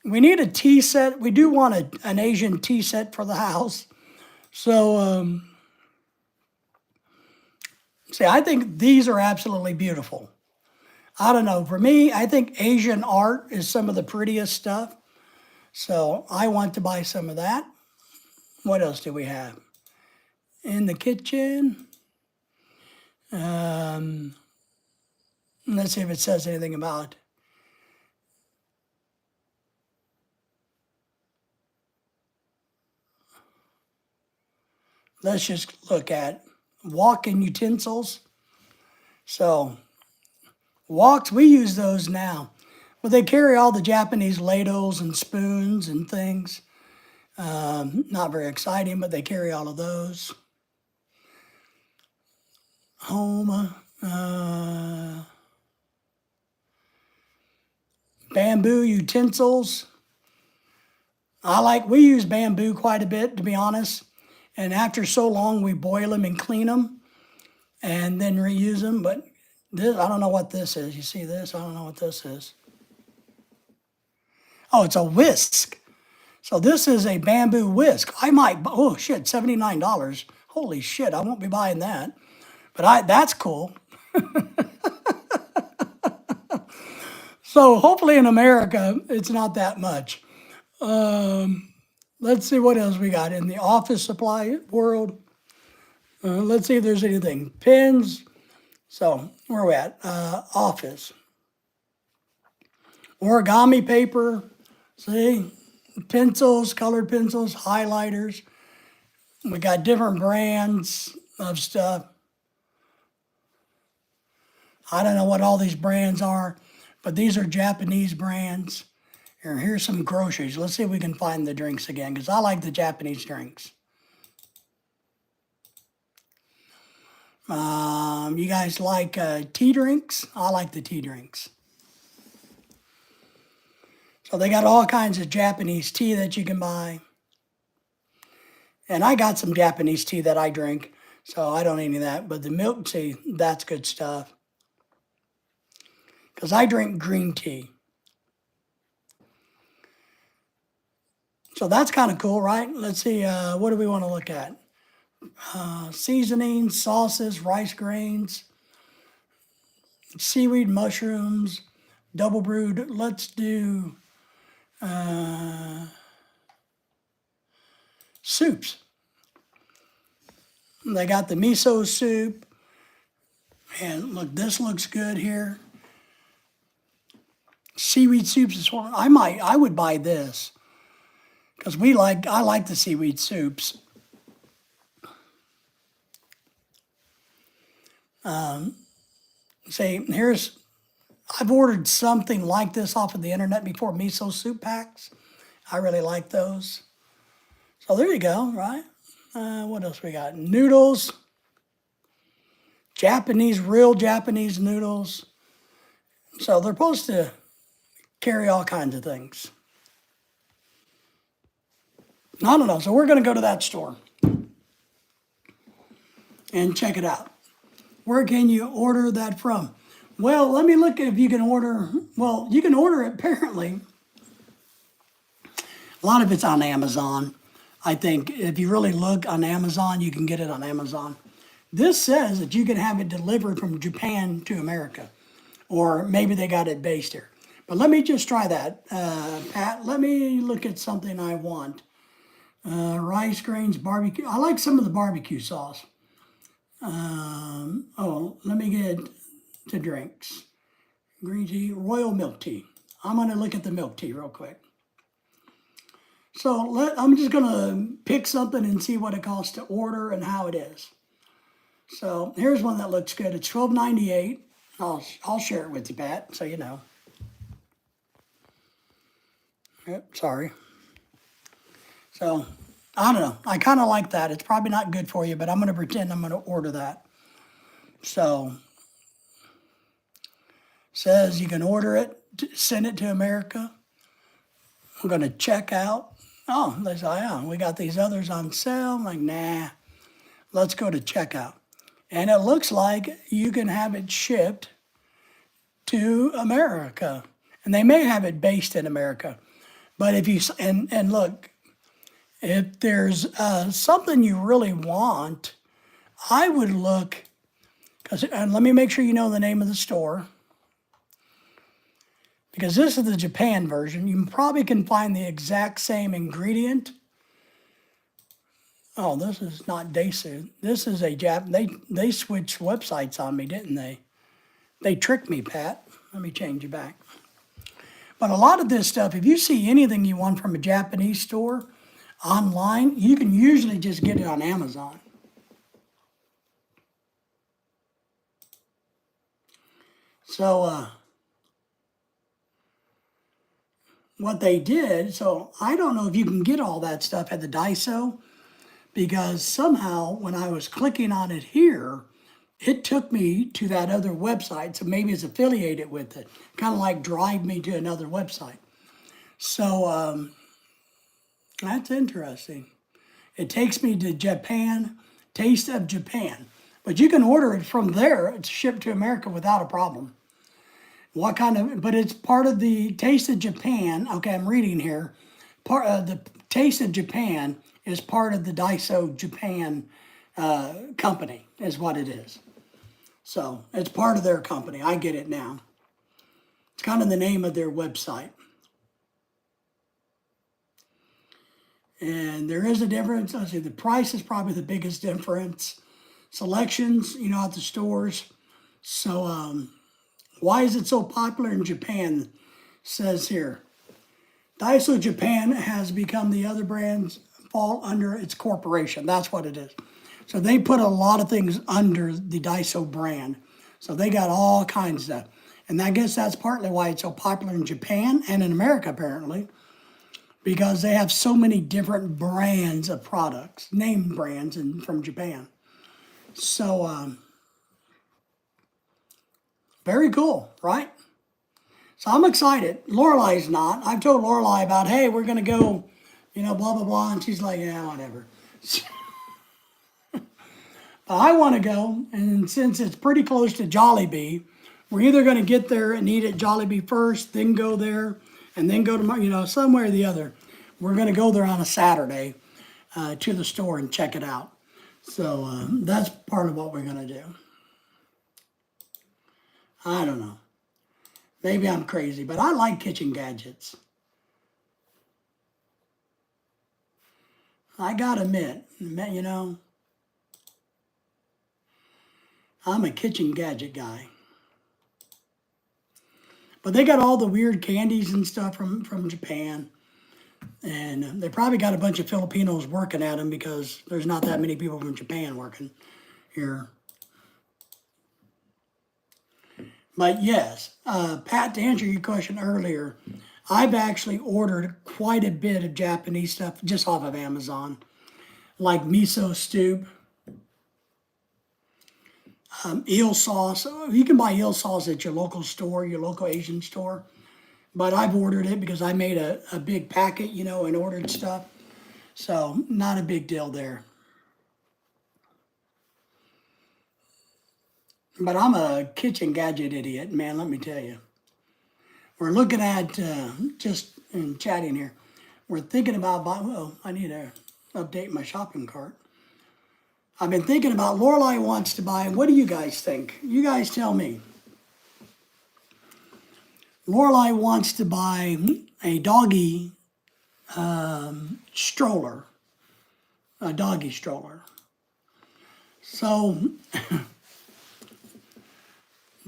We need a tea set. We do want an Asian tea set for the house. So, see, I think these are absolutely beautiful. I don't know. For me, I think Asian art is some of the prettiest stuff. So I want to buy some of that. What else do we have? In the kitchen. Let's see if it says anything about. Let's just look at wok-in utensils. So woks, we use those now. Well, they carry all the Japanese ladles and spoons and things. Not very exciting, but they carry all of those. Home. Bamboo utensils. We use bamboo quite a bit, to be honest. And after so long, we boil them and clean them and then reuse them. But this, I don't know what this is. You see this? I don't know what this is. Oh, it's a whisk. So this is a bamboo whisk. Oh shit, $79. Holy shit, I won't be buying that. But that's cool. So hopefully in America, it's not that much. Let's see what else we got in the office supply world. Let's see if there's anything. Pens. So where are we at? Office. Origami paper. See? Pencils, colored pencils, highlighters. We got different brands of stuff. I don't know what all these brands are, but these are Japanese brands. Here's some groceries. Let's see if we can find the drinks again, because I like the Japanese drinks. You guys like tea drinks? I like the tea drinks. So they got all kinds of Japanese tea that you can buy. And I got some Japanese tea that I drink, so I don't need any of that. But the milk tea, that's good stuff. Because I drink green tea. So that's kind of cool, right? Let's see, what do we want to look at? Seasonings, sauces, rice grains, seaweed, mushrooms, double brewed. Let's do soups. They got the miso soup. And look, this looks good here. Seaweed soups is one. I would buy this. Because I like the seaweed soups. I've ordered something like this off of the internet before, miso soup packs. I really like those. So there you go, right? What else we got? Noodles. Real Japanese noodles. So they're supposed to carry all kinds of things. I don't know. So we're going to go to that store and check it out. Where can you order that from? Well, let me look if you can order. Well, you can order it apparently. A lot of it's on Amazon. I think if you really look on Amazon, you can get it on Amazon. This says that you can have it delivered from Japan to America. Or maybe they got it based here. But let me just try that. Pat, let me look at something I want. Rice grains, barbecue. I like some of the barbecue sauce. Let me get to drinks. Green tea, royal milk tea. I'm going to look at the milk tea real quick. So I'm just gonna pick something and see what it costs to order and how it is. So here's one that looks good. It's $12.98. I'll share it with you, Pat, so you know. Yep, sorry. So I don't know. I kind of like that. It's probably not good for you, but I'm gonna pretend I'm gonna order that. So says you can order it, send it to America. I'm gonna check out. Oh, they say, yeah, we got these others on sale. I'm like, nah, let's go to checkout. And it looks like you can have it shipped to America. And they may have it based in America. But if you, and look, if there's something you really want, I would look, and let me make sure you know the name of the store. Because this is the Japan version. You probably can find the exact same ingredient. Oh, this is not Daisu. This is a they switched websites on me, didn't they? They tricked me, Pat. Let me change you back. But a lot of this stuff, if you see anything you want from a Japanese store online, you can usually just get it on Amazon. So what they did, so I don't know if you can get all that stuff at the Daiso, because somehow when I was clicking on it here, it took me to that other website. So maybe it's affiliated with it, kind of like drive me to another website. So that's interesting. It takes me to Japan, Taste of Japan. But you can order it from there. It's shipped to America without a problem. What kind of, but it's part of the Taste of Japan. Okay, I'm reading here. Part of the Taste of Japan is part of the Daiso Japan company, is what it is. So it's part of their company. I get it now. It's kind of the name of their website. And there is a difference. Let's see, the price is probably the biggest difference. Selections, at the stores. So why is it so popular in Japan? Says here. Daiso Japan has become the other brands fall under its corporation. That's what it is. So they put a lot of things under the Daiso brand. So they got all kinds of stuff. And I guess that's partly why it's so popular in Japan and in America, apparently, because they have so many different brands of products, name brands from Japan. So, very cool, right? So I'm excited. Lorelai's not. I've told Lorelai about, hey, we're going to go, blah, blah, blah. And she's like, yeah, whatever. But I want to go, and since it's pretty close to Jollibee, we're either going to get there and eat at Jollibee first, then go there, and then go to, somewhere or the other. We're going to go there on a Saturday to the store and check it out. So that's part of what we're going to do. I don't know. Maybe I'm crazy, but I like kitchen gadgets. I gotta admit, I'm a kitchen gadget guy. But they got all the weird candies and stuff from Japan. And they probably got a bunch of Filipinos working at them because there's not that many people from Japan working here. But yes, Pat, to answer your question earlier, I've actually ordered quite a bit of Japanese stuff just off of Amazon, like miso stew, eel sauce. You can buy eel sauce at your local store, your local Asian store. But I've ordered it because I made a big packet, and ordered stuff. So not a big deal there. But I'm a kitchen gadget idiot, man, let me tell you. We're looking at, just in chatting here, we're thinking about buying, I need to update my shopping cart. I've been thinking about, Lorelai wants to buy, what do you guys think? You guys tell me. Lorelai wants to buy a doggy stroller, a doggy stroller. So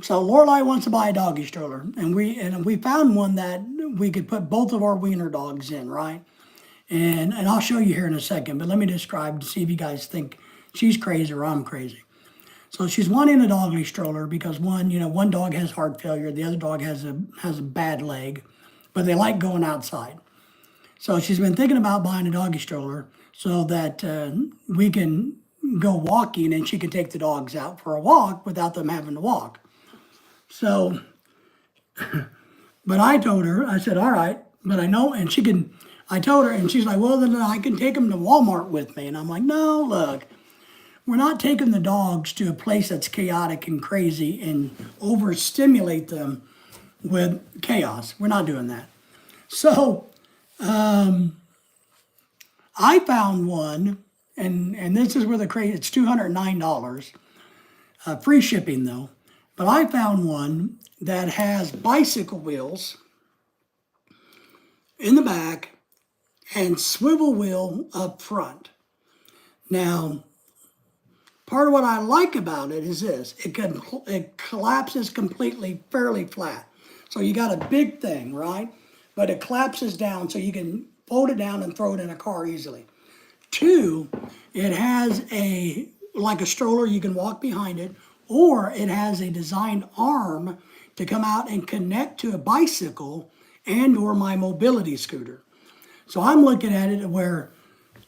Lorelai wants to buy a doggy stroller, and we found one that we could put both of our wiener dogs in, right? And I'll show you here in a second, but let me describe to see if you guys think she's crazy or I'm crazy. So she's wanting a doggy stroller because one dog has heart failure, the other dog has a bad leg, but they like going outside. So she's been thinking about buying a doggy stroller so that we can go walking and she can take the dogs out for a walk without them having to walk. So, but I told her, I said, all right, but I know, and I told her, and she's like, well, then I can take them to Walmart with me. And I'm like, no, look, we're not taking the dogs to a place that's chaotic and crazy and overstimulate them with chaos. We're not doing that. So I found one, and this is where the crazy, it's $209, free shipping though. But I found one that has bicycle wheels in the back and swivel wheel up front. Now, part of what I like about it is this, it collapses completely fairly flat. So you got a big thing, right? But it collapses down so you can fold it down and throw it in a car easily. Two, it has like a stroller, you can walk behind it, or it has a designed arm to come out and connect to a bicycle and or my mobility scooter. So I'm looking at it where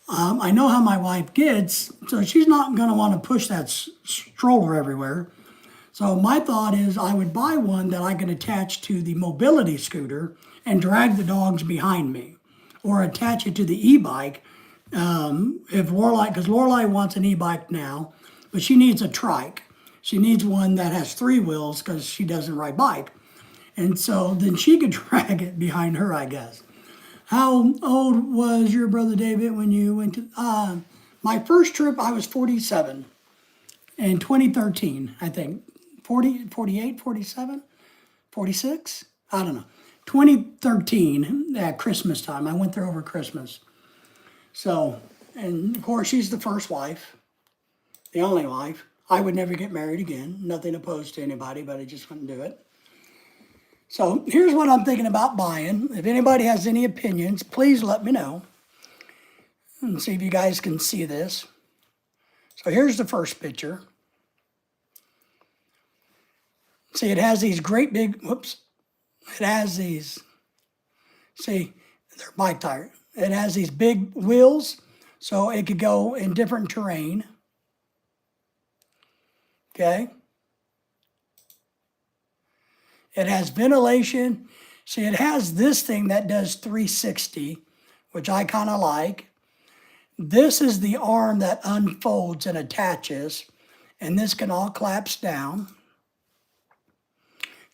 I know how my wife gets, so she's not going to want to push that stroller everywhere. So my thought is I would buy one that I can attach to the mobility scooter and drag the dogs behind me, or attach it to the e-bike. If Lorelai, because Lorelai wants an e-bike now, but she needs a trike. She needs one that has 3 wheels because she doesn't ride bike. And so then she could drag it behind her, I guess. How old was your brother David when you went to, my first trip, I was 47 in 2013, I think. 40, 48, 47, 46? I don't know. 2013 at Christmas time. I went there over Christmas. So, and of course, she's the first wife, the only wife. I would never get married again. Nothing opposed to anybody, but I just wouldn't do it. So here's what I'm thinking about buying. If anybody has any opinions, please let me know. And see if you guys can see this. So here's the first picture. See, it has these great big, whoops. It has these, see, they're bike tire. It has these big wheels, so it could go in different terrain. Okay. It has ventilation. See, it has this thing that does 360, which I kind of like. This is the arm that unfolds and attaches, and this can all collapse down.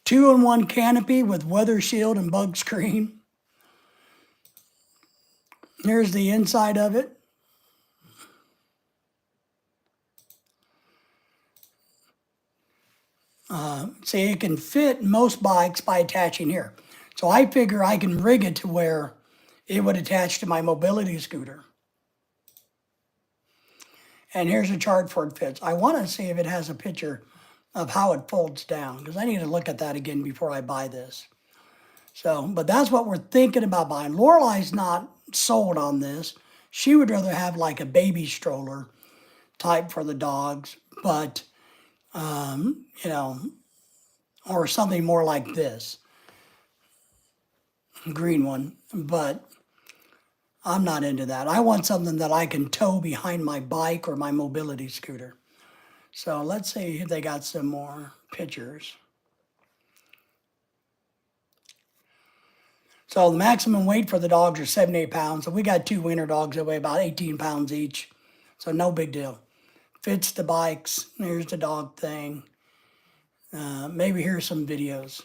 2-in-1 canopy with weather shield and bug screen. Here's the inside of it. See, it can fit most bikes by attaching here. So I figure I can rig it to where it would attach to my mobility scooter. And here's a chart for it fits. I want to see if it has a picture of how it folds down, because I need to look at that again before I buy this. So, but that's what we're thinking about buying. Lorelai's not sold on this. She would rather have like a baby stroller type for the dogs, but, you know, or something more like this, green one, but I'm not into that. I want something that I can tow behind my bike or my mobility scooter. So let's see if they got some more pictures. So the maximum weight for the dogs are 78 pounds. So we got 2 winter dogs that weigh about 18 pounds each. So no big deal. Fits the bikes. Here's the dog thing. Maybe here's some videos.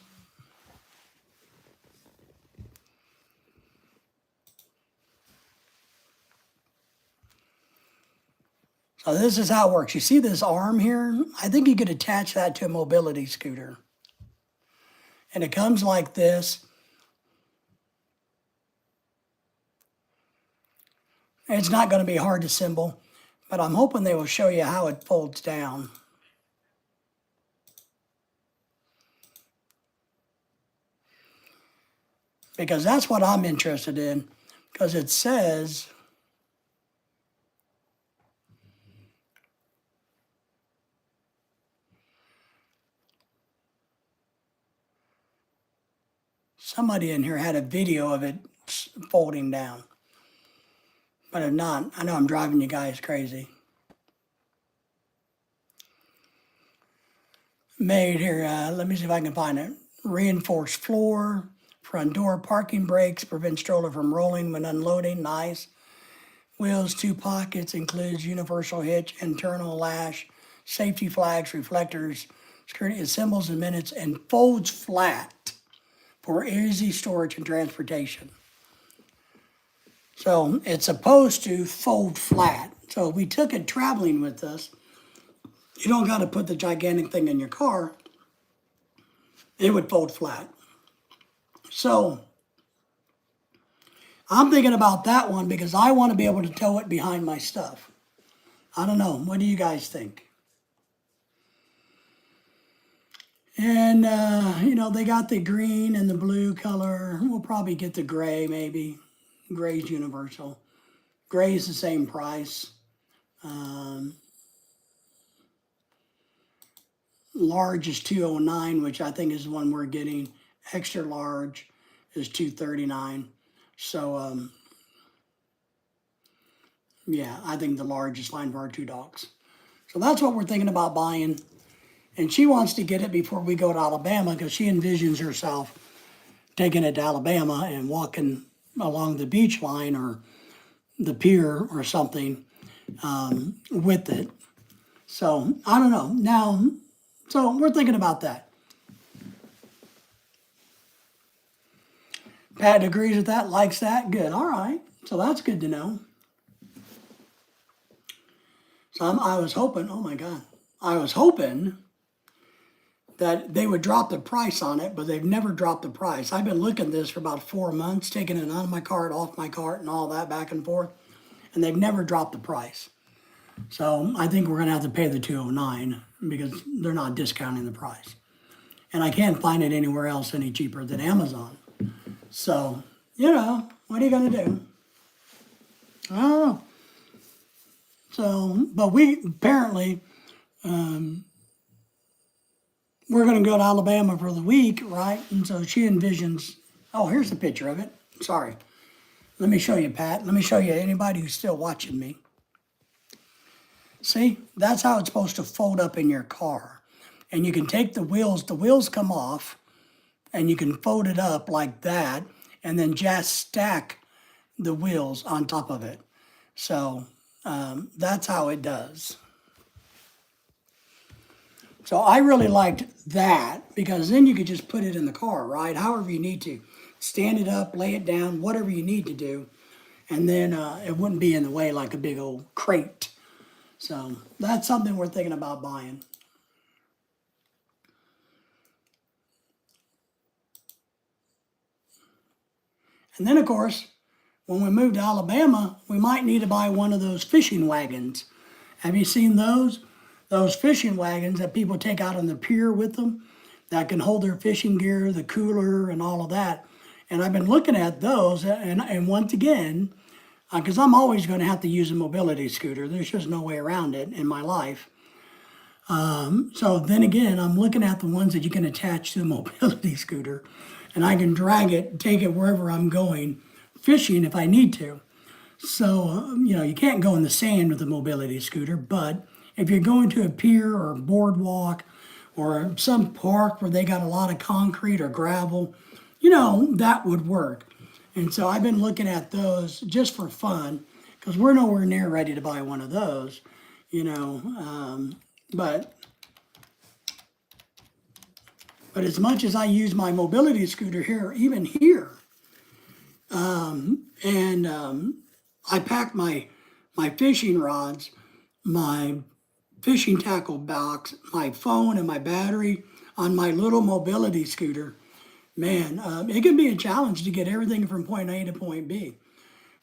So this is how it works. You see this arm here? I think you could attach that to a mobility scooter. And it comes like this. It's not going to be hard to assemble, but I'm hoping they will show you how it folds down. Because that's what I'm interested in. because it says somebody in here had a video of it folding down. But if not, I know I'm driving you guys crazy. Made here, let me see if I can find it. Reinforced floor, front door, parking brakes, prevent stroller from rolling when unloading, nice. Wheels, 2 pockets, includes universal hitch, internal lash, safety flags, reflectors, security symbols and minutes, and folds flat for easy storage and transportation. So it's supposed to fold flat. So if we took it traveling with us, you don't got to put the gigantic thing in your car. It would fold flat. So I'm thinking about that one because I want to be able to tow it behind my stuff. I don't know. What do you guys think? And, they got the green and the blue color. We'll probably get the gray maybe. Gray's universal. Gray is the same price. Large is $209, which I think is the one we're getting. Extra large is $239. So, yeah, I think the large is fine for our 2 dogs. So that's what we're thinking about buying. And she wants to get it before we go to Alabama because she envisions herself taking it to Alabama and walking along the beach line or the pier or something with it. So I don't know. Now, so we're thinking about that. Pat agrees with that, likes that. Good. All right. So that's good to know. So I was hoping, oh my God, I was hoping that they would drop the price on it, but they've never dropped the price. I've been looking at this for about 4 months, taking it on my cart, off my cart, and all that back and forth, and they've never dropped the price. So I think we're going to have to pay the $209 because they're not discounting the price. And I can't find it anywhere else any cheaper than Amazon. So, what are you going to do? I don't know. So, but we apparently, we're going to go to Alabama for the week, right? And so she envisions, oh, here's a picture of it. Sorry. Let me show you, Pat. Let me show you anybody who's still watching me. See, that's how it's supposed to fold up in your car. And you can take the wheels come off, and you can fold it up like that, and then just stack the wheels on top of it. So that's how it does. So I really liked that because then you could just put it in the car, right? However you need to. Stand it up, lay it down, whatever you need to do. And then it wouldn't be in the way like a big old crate. So that's something we're thinking about buying. And then, of course, when we move to Alabama, we might need to buy one of those fishing wagons. Have you seen those? Those fishing wagons that people take out on the pier with them that can hold their fishing gear, the cooler, and all of that. And I've been looking at those, and once again, because I'm always going to have to use a mobility scooter. There's just no way around it in my life. So then again, I'm looking at the ones that you can attach to the mobility scooter, and I can drag it, take it wherever I'm going fishing if I need to. So, you can't go in the sand with a mobility scooter, but if you're going to a pier or a boardwalk or some park where they got a lot of concrete or gravel, that would work. And so I've been looking at those just for fun because we're nowhere near ready to buy one of those, but as much as I use my mobility scooter here, even here, I pack my fishing rods, my fishing tackle box, my phone, and my battery on my little mobility scooter. Man, it can be a challenge to get everything from point A to point B.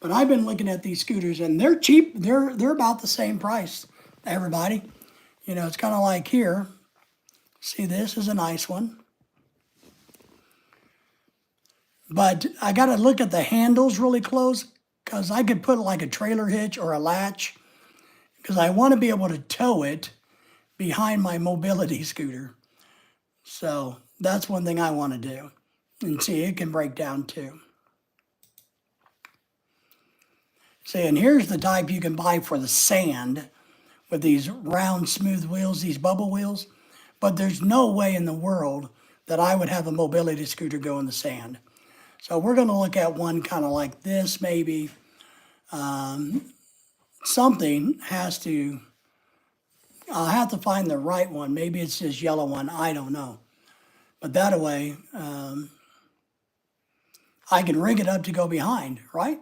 But I've been looking at these scooters, and they're cheap. They're about the same price, everybody. It's kind of like here. See, this is a nice one. But I got to look at the handles really close because I could put like a trailer hitch or a latch because I want to be able to tow it behind my mobility scooter. So that's one thing I want to do. And see, it can break down too. See, and here's the type you can buy for the sand with these round, smooth wheels, these bubble wheels. But there's no way in the world that I would have a mobility scooter go in the sand. So we're going to look at one kind of like this, maybe. Something has to, I'll have to find the right one. Maybe it's this yellow one. I don't know. But that way, I can rig it up to go behind, right?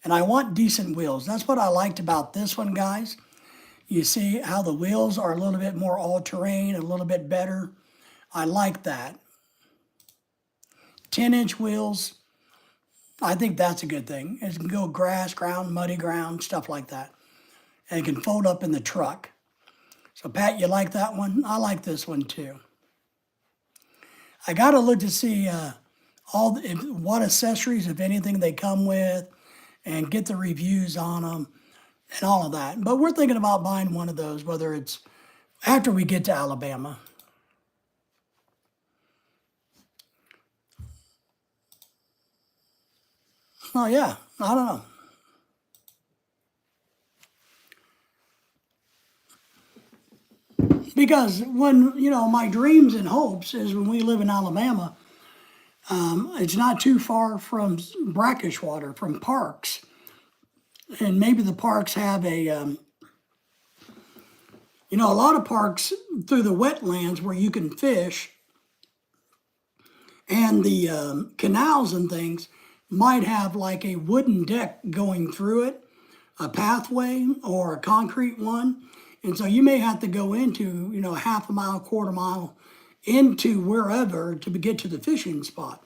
And I want decent wheels. That's what I liked about this one, guys. You see how the wheels are a little bit more all-terrain, a little bit better. I like that. 10-inch wheels, I think that's a good thing. It can go grass, ground, muddy ground, stuff like that. And it can fold up in the truck. So Pat, you like that one? I like this one too. I got to look to see what accessories, if anything, they come with, and get the reviews on them and all of that. But we're thinking about buying one of those, whether it's after we get to Alabama. Oh yeah, I don't know. Because when, my dreams and hopes is when we live in Alabama, it's not too far from brackish water, from parks. And maybe the parks have a lot of parks through the wetlands where you can fish, and the canals and things might have like a wooden deck going through it, a pathway or a concrete one. And so you may have to go into, half a mile, quarter mile into wherever to get to the fishing spot.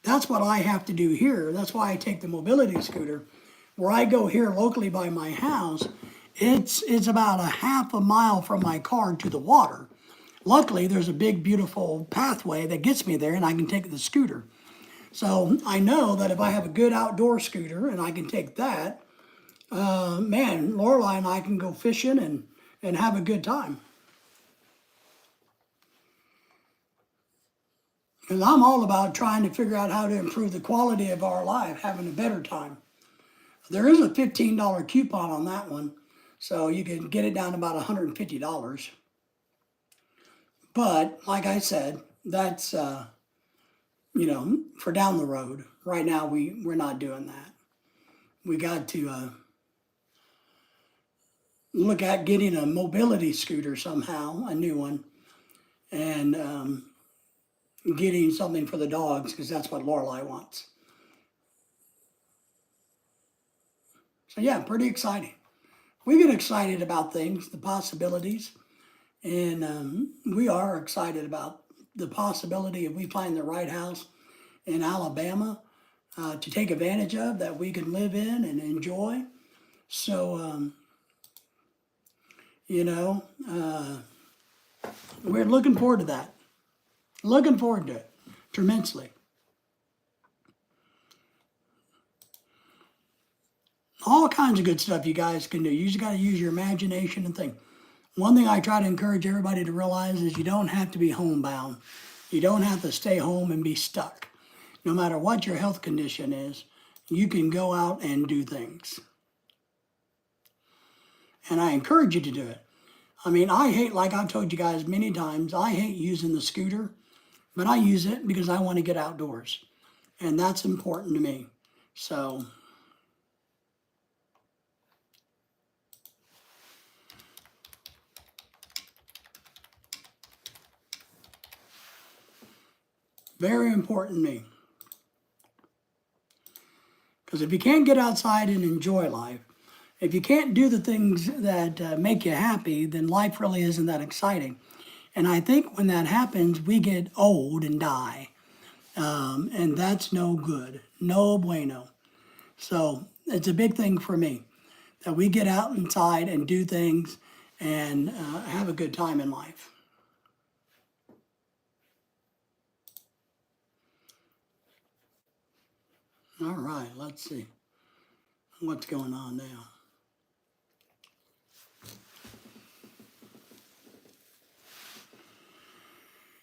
That's what I have to do here. That's why I take the mobility scooter. Where I go here locally by my house, it's about a half a mile from my car to the water. Luckily, there's a big, beautiful pathway that gets me there, and I can take the scooter. So I know that if I have a good outdoor scooter and I can take that, man, Lorelai and I can go fishing and have a good time. Because I'm all about trying to figure out how to improve the quality of our life, having a better time. There is a $15 coupon on that one, so you can get it down to about $150. But like I said, that's for down the road. Right now, we're not doing that. We got to look at getting a mobility scooter somehow, a new one, and getting something for the dogs because that's what Lorelai wants. So yeah, pretty exciting. We get excited about things, the possibilities, and we are excited about the possibility if we find the right house in Alabama to take advantage of that we can live in and enjoy. So, we're looking forward to that. Looking forward to it tremendously. All kinds of good stuff you guys can do. You just got to use your imagination and think. One thing I try to encourage everybody to realize is you don't have to be homebound. You don't have to stay home and be stuck. No matter what your health condition is, you can go out and do things. And I encourage you to do it. I mean, I hate, like I've told you guys many times, I hate using the scooter, but I use it because I want to get outdoors. And that's important to me. So, very important to me. Because if you can't get outside and enjoy life, if you can't do the things that make you happy, then life really isn't that exciting. And I think when that happens, we get old and die. And that's no good. No bueno. So it's a big thing for me that we get out inside and do things and have a good time in life. All right, let's see. what's going on now.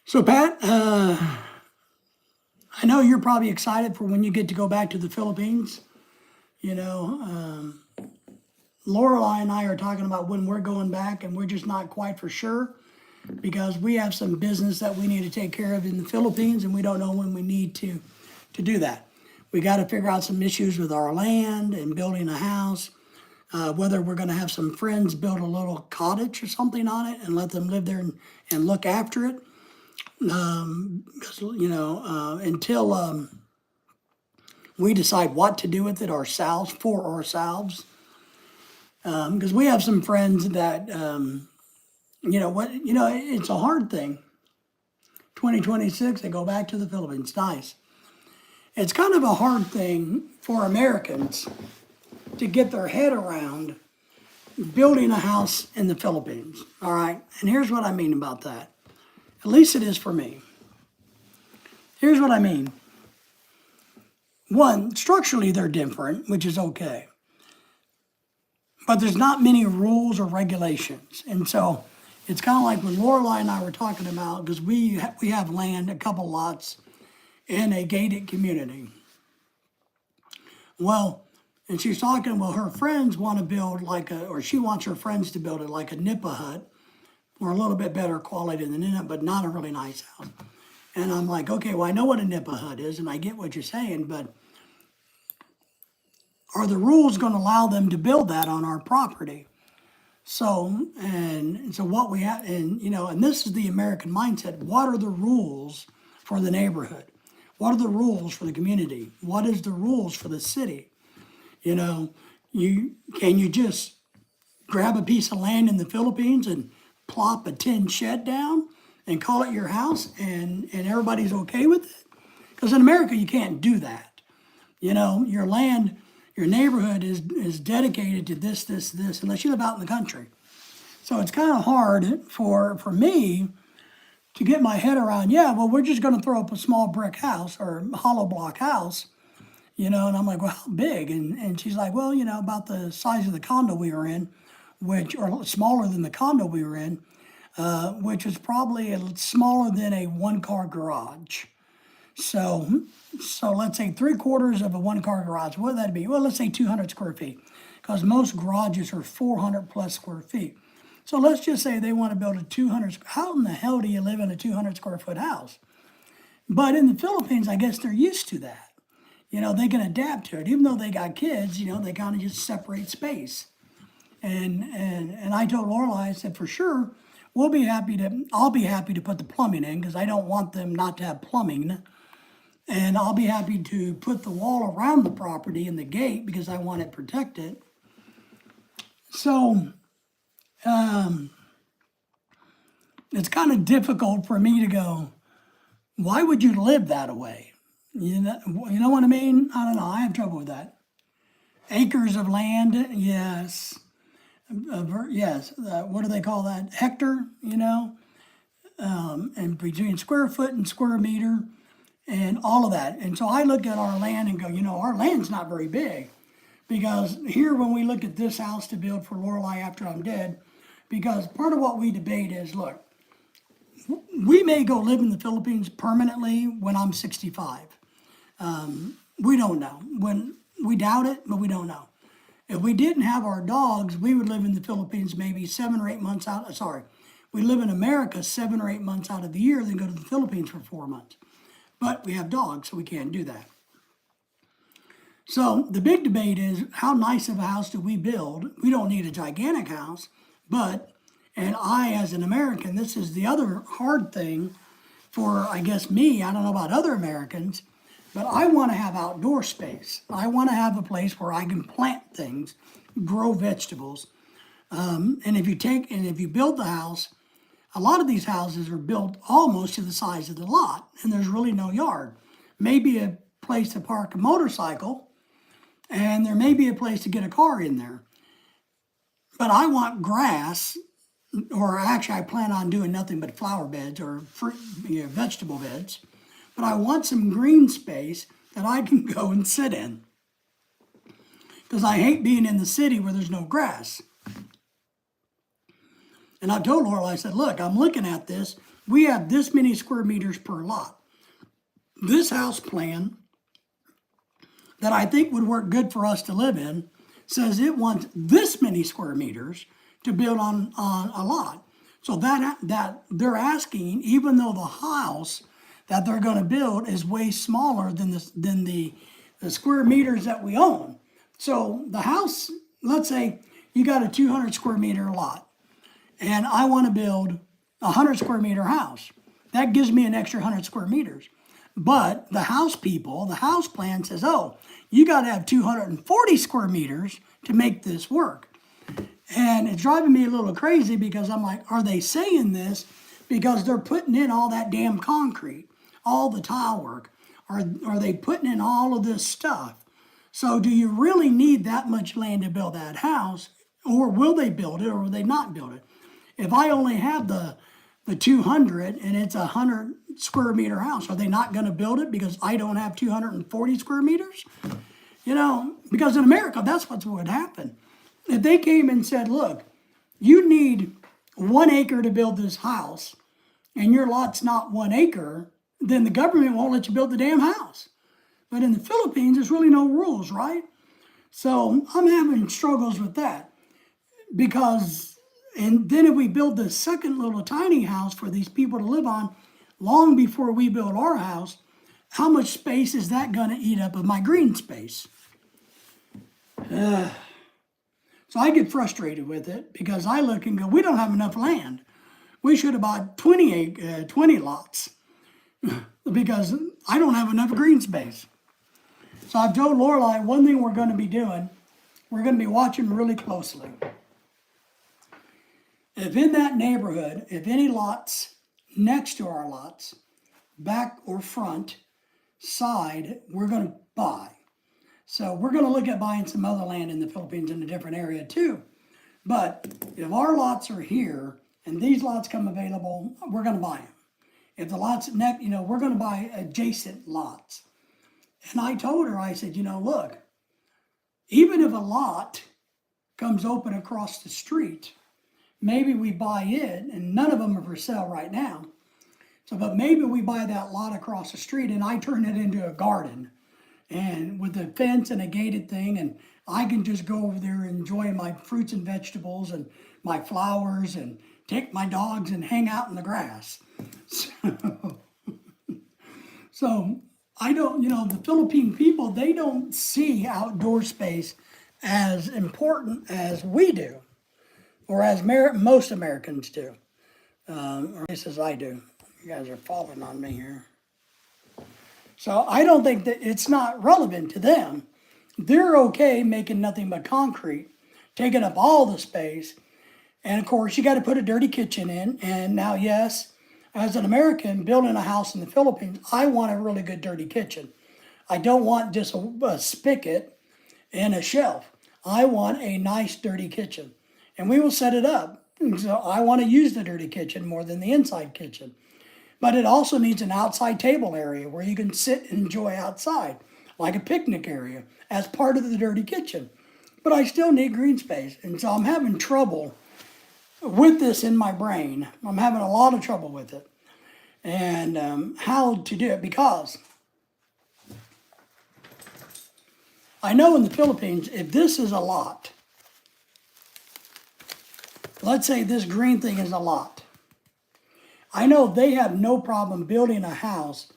So Pat, I know you're probably excited for when you get to go back to the Philippines. You know, Lorelai and I are talking about when we're going back, and we're just not quite for sure because we have some business that we need to take care of in the Philippines, and we don't know when we need to do that. We got to figure out some issues with our land and building a house, whether we're going to have some friends build a little cottage or something on it and let them live there and look after it. Because, you know, until we decide what to do with it ourselves, for ourselves, because we have some friends that, it's a hard thing. 2026, they go back to the Philippines. Nice. It's kind of a hard thing for Americans to get their head around building a house in the Philippines. All right. And here's what I mean about that. At least it is for me. Here's what I mean. One, structurally they're different, which is okay. But there's not many rules or regulations. And so it's kind of like when Lorelai and I were talking about, because we have land, a couple lots, in a gated community. Well, and she's talking, well, her friends want to build or she wants her friends to build it like a nipa hut, or a little bit better quality than it, but not a really nice house. And I'm like, okay, well, I know what a nipa hut is, and I get what you're saying, but are the rules going to allow them to build that on our property? So what we have, and this is the American mindset. What are the rules for the neighborhood? What are the rules for the community? What is the rules for the city? You know, can you just grab a piece of land in the Philippines and plop a tin shed down and call it your house and everybody's okay with it? Because in America, you can't do that. You know, your land, your neighborhood is dedicated to this, unless you live out in the country. So it's kind of hard for me to get my head around, we're just going to throw up a small brick house or hollow block house, and I'm like, well, how big? And she's like, well, about the size of the condo we were in, or smaller than the condo we were in, which is probably smaller than a one-car garage. So let's say 3/4 of a one-car garage. What would that be? Well, let's say 200 square feet, because most garages are 400 plus square feet. So let's just say they want to build a 200. How in the hell do you live in a 200 square foot house? But in the Philippines, I guess they're used to that. They can adapt to it. Even though they got kids, they kind of just separate space. And I told Lorelai, I said, for sure, I'll be happy to put the plumbing in, because I don't want them not to have plumbing. And I'll be happy to put the wall around the property and the gate, because I want it protected. So it's kind of difficult for me to go, why would you live that way? You know what I mean? I don't know. I have trouble with that. Acres of land, yes. Yes. What do they call that? Hectare, and between square foot and square meter and all of that. And so I look at our land and go, our land's not very big. Because here, when we look at this house to build for Lorelai after I'm dead, because part of what we debate is, look, we may go live in the Philippines permanently when I'm 65. We don't know. We doubt it, but we don't know. If we didn't have our dogs, we would live in the Philippines maybe 7 or 8 months out. Sorry, we live in America 7 or 8 months out of the year, then go to the Philippines for 4 months. But we have dogs, so we can't do that. So the big debate is, how nice of a house do we build? We don't need a gigantic house, and I, as an American, this is the other hard thing for, I guess, me. I don't know about other Americans, but I want to have outdoor space. I want to have a place where I can plant things, grow vegetables. And if you build the house, a lot of these houses are built almost to the size of the lot, and there's really no yard. Maybe a place to park a motorcycle, and there may be a place to get a car in there. But I want grass, or actually I plan on doing nothing but flower beds or fruit, vegetable beds. But I want some green space that I can go and sit in. because I hate being in the city where there's no grass. And I told Laurel, I said, look, I'm looking at this. We have this many square meters per lot. This house plan that I think would work good for us to live in says it wants this many square meters to build on a lot. So that they're asking, even though the house that they're going to build is way smaller than the square meters that we own. So the house, let's say you got a 200 square meter lot, and I want to build a 100 square meter house. That gives me an extra 100 square meters. But the house people, the house plan says, oh, you got to have 240 square meters to make this work. And it's driving me a little crazy because I'm like, are they saying this because they're putting in all that damn concrete, all the tile work? Are they putting in all of this stuff? So do you really need that much land to build that house? Or will they build it or will they not build it? If I only have the 200 and it's a 100 square meter house, are they not going to build it because I don't have 240 square meters? You know, because in America, that's what would happen. If they came and said, look, you need 1 acre to build this house and your lot's not 1 acre, then the government won't let you build the damn house. But in the Philippines, there's really no rules, right? So I'm having struggles with that because, and then if we build the second little tiny house for these people to live on, long before we build our house, how much space is that going to eat up of my green space? So I get frustrated with it because I look and go, we don't have enough land. We should have bought 20 lots because I don't have enough green space. So I've told Lorelai one thing we're going to be doing, we're going to be watching really closely. If in that neighborhood, if any lots next to our lots, back or front, side, we're going to buy. So we're going to look at buying some other land in the Philippines in a different area too. But if our lots are here and these lots come available, we're going to buy them. If the lots next, we're going to buy adjacent lots. And I told her, I said, look, even if a lot comes open across the street, maybe we buy it, and none of them are for sale right now. So, but maybe we buy that lot across the street and I turn it into a garden. And with a fence and a gated thing, and I can just go over there and enjoy my fruits and vegetables and my flowers and take my dogs and hang out in the grass. So I don't, the Philippine people, they don't see outdoor space as important as we do, or as most Americans do, or at least as I do. You guys are falling on me here. So I don't think that it's not relevant to them. They're okay making nothing but concrete, taking up all the space. And of course, you got to put a dirty kitchen in. And now, yes, as an American building a house in the Philippines, I want a really good dirty kitchen. I don't want just a spigot and a shelf. I want a nice dirty kitchen. And we will set it up. So I want to use the dirty kitchen more than the inside kitchen. But it also needs an outside table area where you can sit and enjoy outside, like a picnic area, as part of the dirty kitchen. But I still need green space. And so I'm having trouble with this in my brain. I'm having a lot of trouble with it. And how to do it, because I know in the Philippines, if this is a lot, let's say this green thing is a lot, I know they have no problem building a house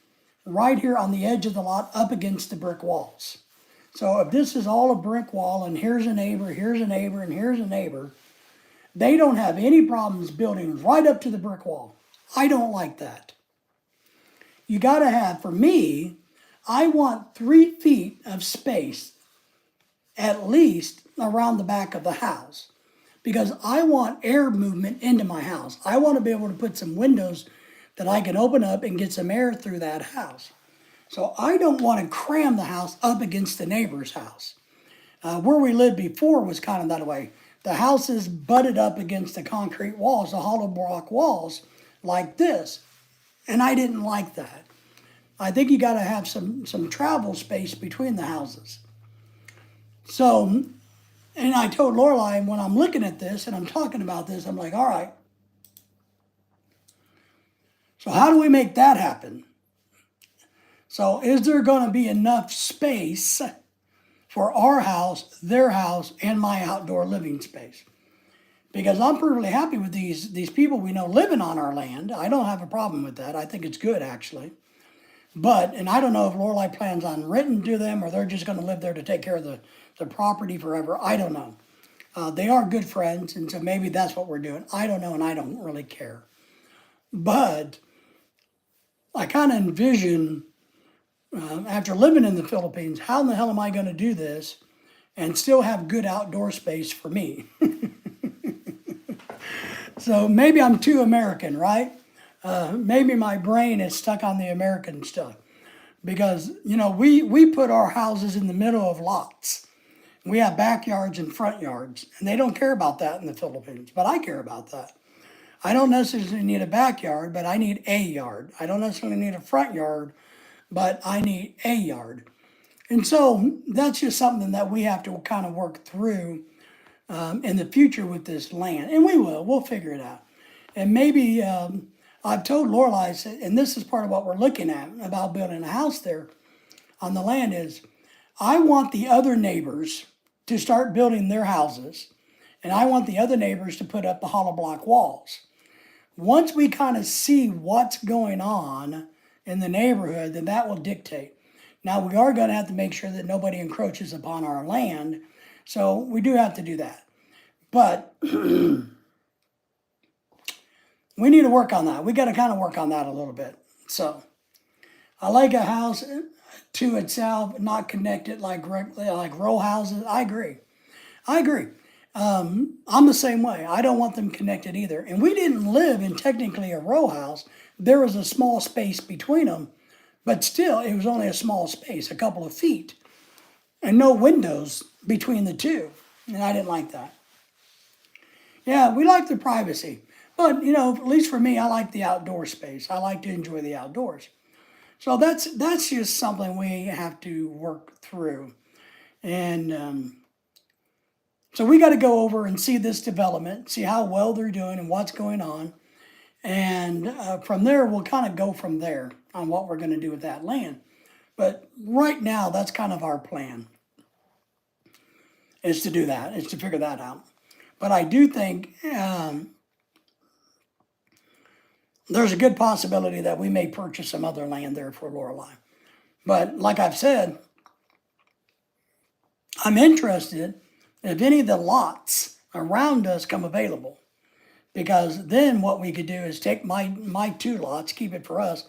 right here on the edge of the lot up against the brick walls. So if this is all a brick wall and here's a neighbor, here's a neighbor, and here's a neighbor, they don't have any problems building right up to the brick wall. I don't like that. You got to have, for me, I want 3 feet of space at least around the back of the house, because I want air movement into my house. I want to be able to put some windows that I can open up and get some air through that house. So I don't want to cram the house up against the neighbor's house. Where we lived before was kind of that way. The houses butted up against the concrete walls, the hollow block walls, like this. And I didn't like that. I think you got to have some travel space between the houses. So, and I told Lorelai when I'm looking at this and I'm talking about this, I'm like, all right, so how do we make that happen? So, is there going to be enough space for our house, their house, and my outdoor living space? Because I'm perfectly happy with these people we know living on our land. I don't have a problem with that. I think it's good actually. But, and I don't know if Lorelai plans on renting to them or they're just going to live there to take care of the property forever. I don't know. They are good friends, and so maybe that's what we're doing. I don't know, and I don't really care. But I kind of envision, after living in the Philippines, how in the hell am I going to do this and still have good outdoor space for me? So maybe I'm too American, right? Maybe my brain is stuck on the American stuff. Because, we put our houses in the middle of lots. We have backyards and front yards, and they don't care about that in the Philippines, but I care about that. I don't necessarily need a backyard, but I need a yard. I don't necessarily need a front yard, but I need a yard. And so that's just something that we have to kind of work through in the future with this land. And we will. We'll figure it out. And maybe I've told Lorelai, and this is part of what we're looking at about building a house there on the land is I want the other neighbors to start building their houses, and I want the other neighbors to put up the hollow block walls. Once we kind of see what's going on in the neighborhood, then that will dictate. Now, we are going to have to make sure that nobody encroaches upon our land, so we do have to do that. But we need to work on that. We got to kind of work on that a little bit. So I like a house to itself, not connected like row houses. I agree. I'm the same way. I don't want them connected either. And we didn't live in technically a row house. There was a small space between them, but still, it was only a small space, a couple of feet, and no windows between the two. And I didn't like that. Yeah, we like the privacy. But, at least for me, I like the outdoor space. I like to enjoy the outdoors. So that's just something we have to work through. And so we got to go over and see this development, see how well they're doing and what's going on. And from there, we'll kind of go from there on what we're going to do with that land. But right now, that's kind of our plan, is to do that, is to figure that out. But I do think there's a good possibility that we may purchase some other land there for Lorelai. But like I've said, I'm interested if any of the lots around us come available. Because then what we could do is take my 2 lots, keep it for us,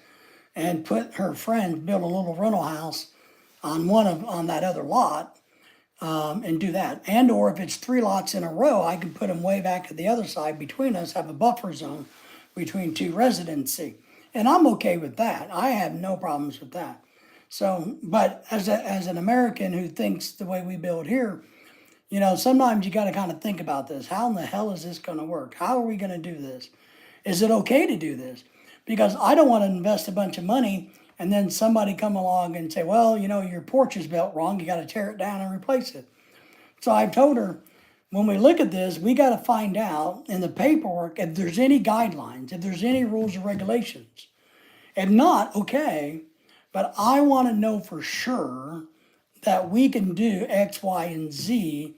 and put her friend, build a little rental house on that other lot, and do that. And or if it's 3 lots in a row, I can put them way back at the other side between us, have a buffer zone between 2 residency. And I'm okay with that. I have no problems with that. So, but as an American who thinks the way we build here, sometimes you got to kind of think about this. How in the hell is this going to work? How are we going to do this? Is it okay to do this? Because I don't want to invest a bunch of money and then somebody come along and say, well, your porch is built wrong. You got to tear it down and replace it. So I've told her, when we look at this, we got to find out in the paperwork if there's any guidelines, if there's any rules or regulations. If not, okay. But I want to know for sure that we can do X, Y, and Z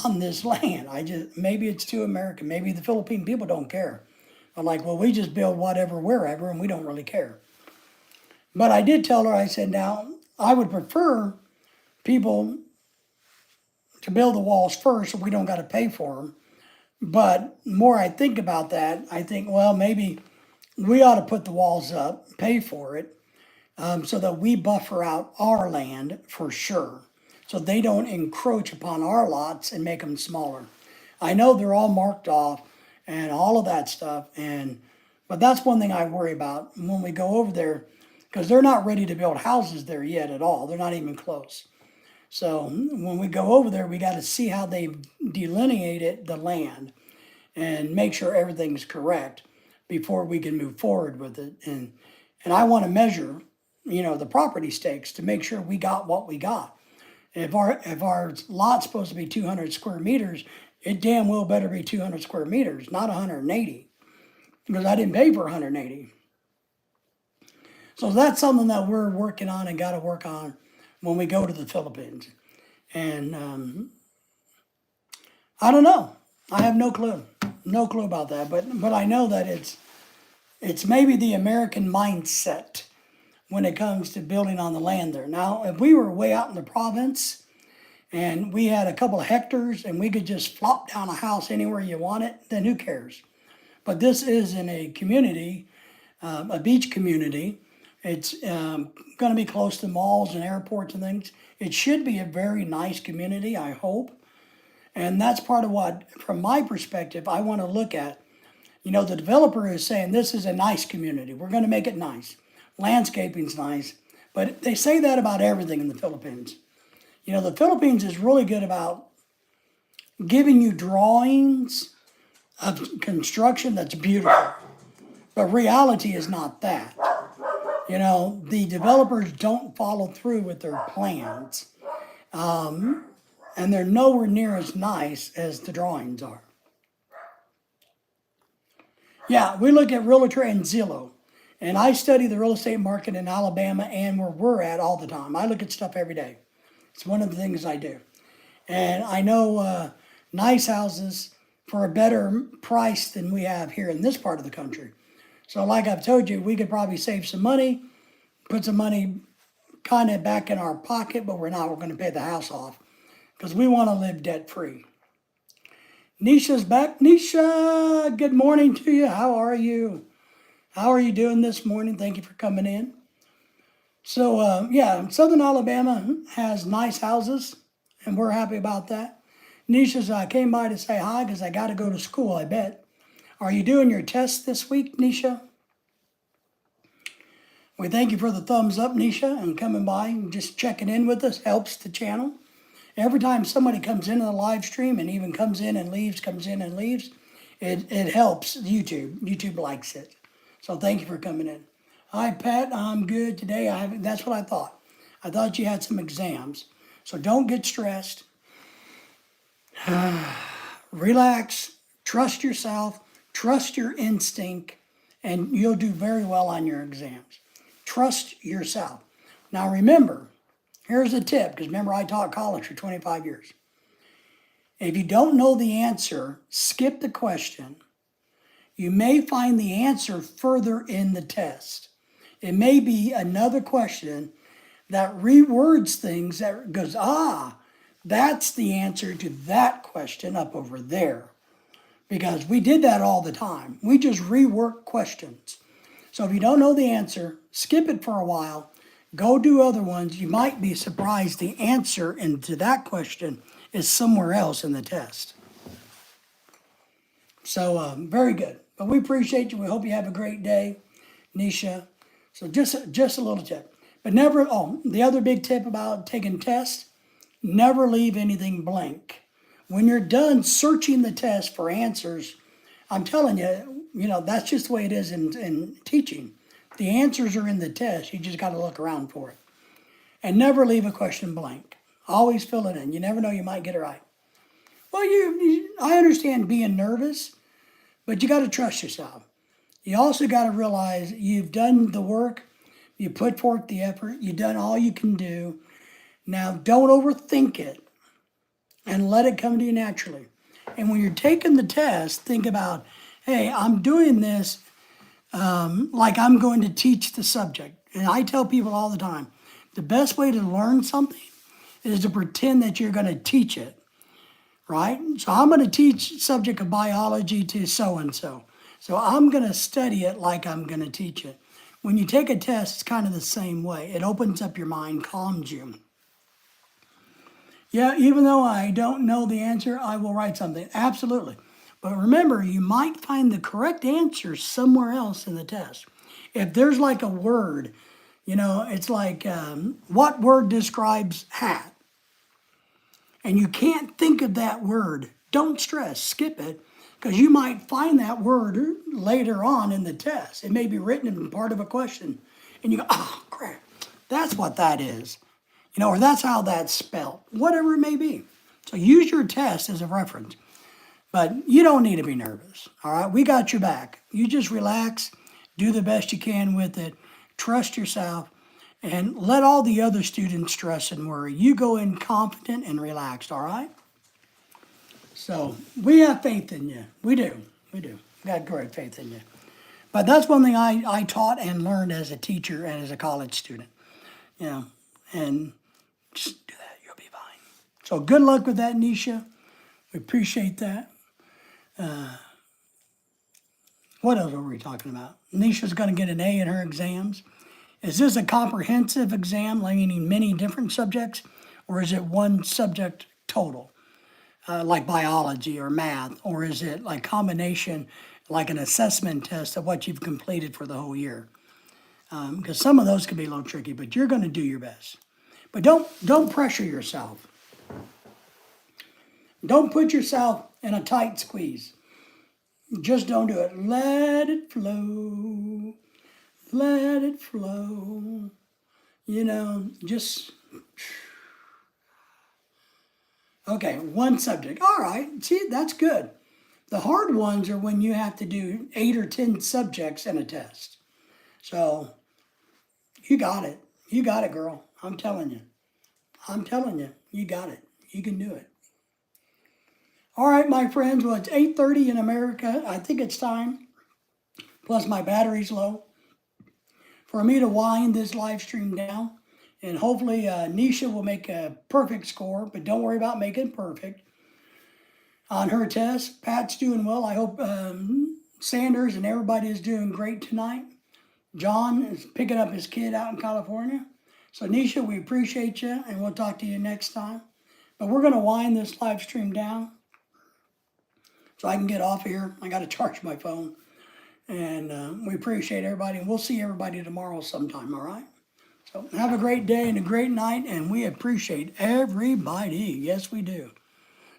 on this land. Maybe it's too American. Maybe the Philippine people don't care. I'm like, well, we just build whatever, wherever, and we don't really care. But I did tell her, I said, now, I would prefer people to build the walls first so we don't got to pay for them. But the more I think about that, I think, well, maybe we ought to put the walls up, pay for it, so that we buffer out our land for sure, so they don't encroach upon our lots and make them smaller. I know they're all marked off and all of that stuff, but that's one thing I worry about when we go over there, because they're not ready to build houses there yet at all. They're not even close. So when we go over there, we got to see how they've delineated the land and make sure everything's correct before we can move forward with it. And I want to measure, the property stakes to make sure we got what we got. If our lot's supposed to be 200 square meters, it damn well better be 200 square meters, not 180, because I didn't pay for 180. So that's something that we're working on and got to work on when we go to the Philippines. And I don't know. I have no clue, no clue about that. But I know that it's maybe the American mindset when it comes to building on the land there. Now, if we were way out in the province and we had a couple of hectares and we could just flop down a house anywhere you want it, then who cares? But this is in a community, a beach community. It's going to be close to malls and airports and things. It should be a very nice community, I hope. And that's part of what, from my perspective, I want to look at. You know, the developer is saying this is a nice community. We're going to make it nice. Landscaping's nice. But they say that about everything in the Philippines. You know, the Philippines is really good about giving you drawings of construction that's beautiful. But reality is not that. You know, the developers don't follow through with their plans. And they're nowhere near as nice as the drawings are. Yeah, we look at Realtor and Zillow. And I study the real estate market in Alabama and where we're at all the time. I look at stuff every day. It's one of the things I do. And I know nice houses for a better price than we have here in this part of the country. So like I've told you, we could probably save some money, put some money kind of back in our pocket, but we're not. We're going to pay the house off because we want to live debt-free. Nisha's back. Nisha, good morning to you. How are you? How are you doing this morning? Thank you for coming in. So, yeah, Southern Alabama has nice houses, and we're happy about that. Nisha's, I came by to say hi because I got to go to school, I bet. Are you doing your test this week, Nisha? We thank you for the thumbs up, Nisha, and coming by and just checking in with us helps the channel. Every time somebody comes into the live stream and even comes in and leaves, it helps YouTube. YouTube likes it. So thank you for coming in. Hi, Pat. I'm good today. That's what I thought. I thought you had some exams. So don't get stressed. Relax. Trust yourself. Trust your instinct. And you'll do very well on your exams. Trust yourself. Now remember, here's a tip, because remember I taught college for 25 years. If you don't know the answer, skip the question. You may find the answer further in the test. It may be another question that rewords things that goes, that's the answer to that question up over there. Because we did that all the time. We just rework questions. So if you don't know the answer, skip it for a while. Go do other ones. You might be surprised the answer into that question is somewhere else in the test. So very good. But we appreciate you. We hope you have a great day, Nisha. So just a little tip. But never, the other big tip about taking tests, never leave anything blank. When you're done searching the test for answers, I'm telling you, that's just the way it is in teaching. The answers are in the test. You just got to look around for it. And never leave a question blank. Always fill it in. You never know, you might get it right. Well, I understand being nervous, but you got to trust yourself. You also got to realize you've done the work. You put forth the effort. You've done all you can do. Now, don't overthink it and let it come to you naturally. And when you're taking the test, think about, hey, I'm doing this like I'm going to teach the subject. And I tell people all the time, the best way to learn something is to pretend that you're going to teach it, right? So I'm going to teach subject of biology to so-and-so. So I'm going to study it like I'm going to teach it. When you take a test, it's kind of the same way. It opens up your mind, calms you. Yeah, even though I don't know the answer, I will write something. Absolutely. But remember, you might find the correct answer somewhere else in the test. If there's like a word, it's like, what word describes hat? And you can't think of that word, don't stress, skip it, because you might find that word later on in the test. It may be written in part of a question. And you go, oh, crap, that's what that is. or that's how that's spelled, whatever it may be. So use your test as a reference. But you don't need to be nervous, all right? We got your back. You just relax, do the best you can with it, trust yourself, and let all the other students stress and worry. You go in confident and relaxed, all right? So we have faith in you. We do. We do. We got great faith in you. But that's one thing I taught and learned as a teacher and as a college student. And just do that. You'll be fine. So good luck with that, Nisha. We appreciate that. What else were we talking about? Nisha's going to get an A in her exams. Is this a comprehensive exam, meaning many different subjects, or is it one subject total, like biology or math, or is it like combination, like an assessment test of what you've completed for the whole year? Because some of those can be a little tricky, but you're going to do your best. But don't pressure yourself. Don't put yourself in a tight squeeze. Just don't do it. Let it flow. Let it flow. Just. Okay, one subject. All right, see, that's good. The hard ones are when you have to do 8 or 10 subjects in a test. So, you got it. You got it, girl. I'm telling you. You got it. You can do it. All right, my friends. Well, it's 8:30 in America. I think it's time. Plus, my battery's low. For me to wind this live stream down. And hopefully, Nisha will make a perfect score. But don't worry about making perfect on her test. Pat's doing well. I hope Sanders and everybody is doing great tonight. John is picking up his kid out in California. So, Nisha, we appreciate you. And we'll talk to you next time. But we're going to wind this live stream down so I can get off here. I got to charge my phone. And we appreciate everybody. And we'll see everybody tomorrow sometime, all right? So have a great day and a great night. And we appreciate everybody. Yes, we do.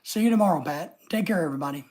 See you tomorrow, Pat. Take care, everybody.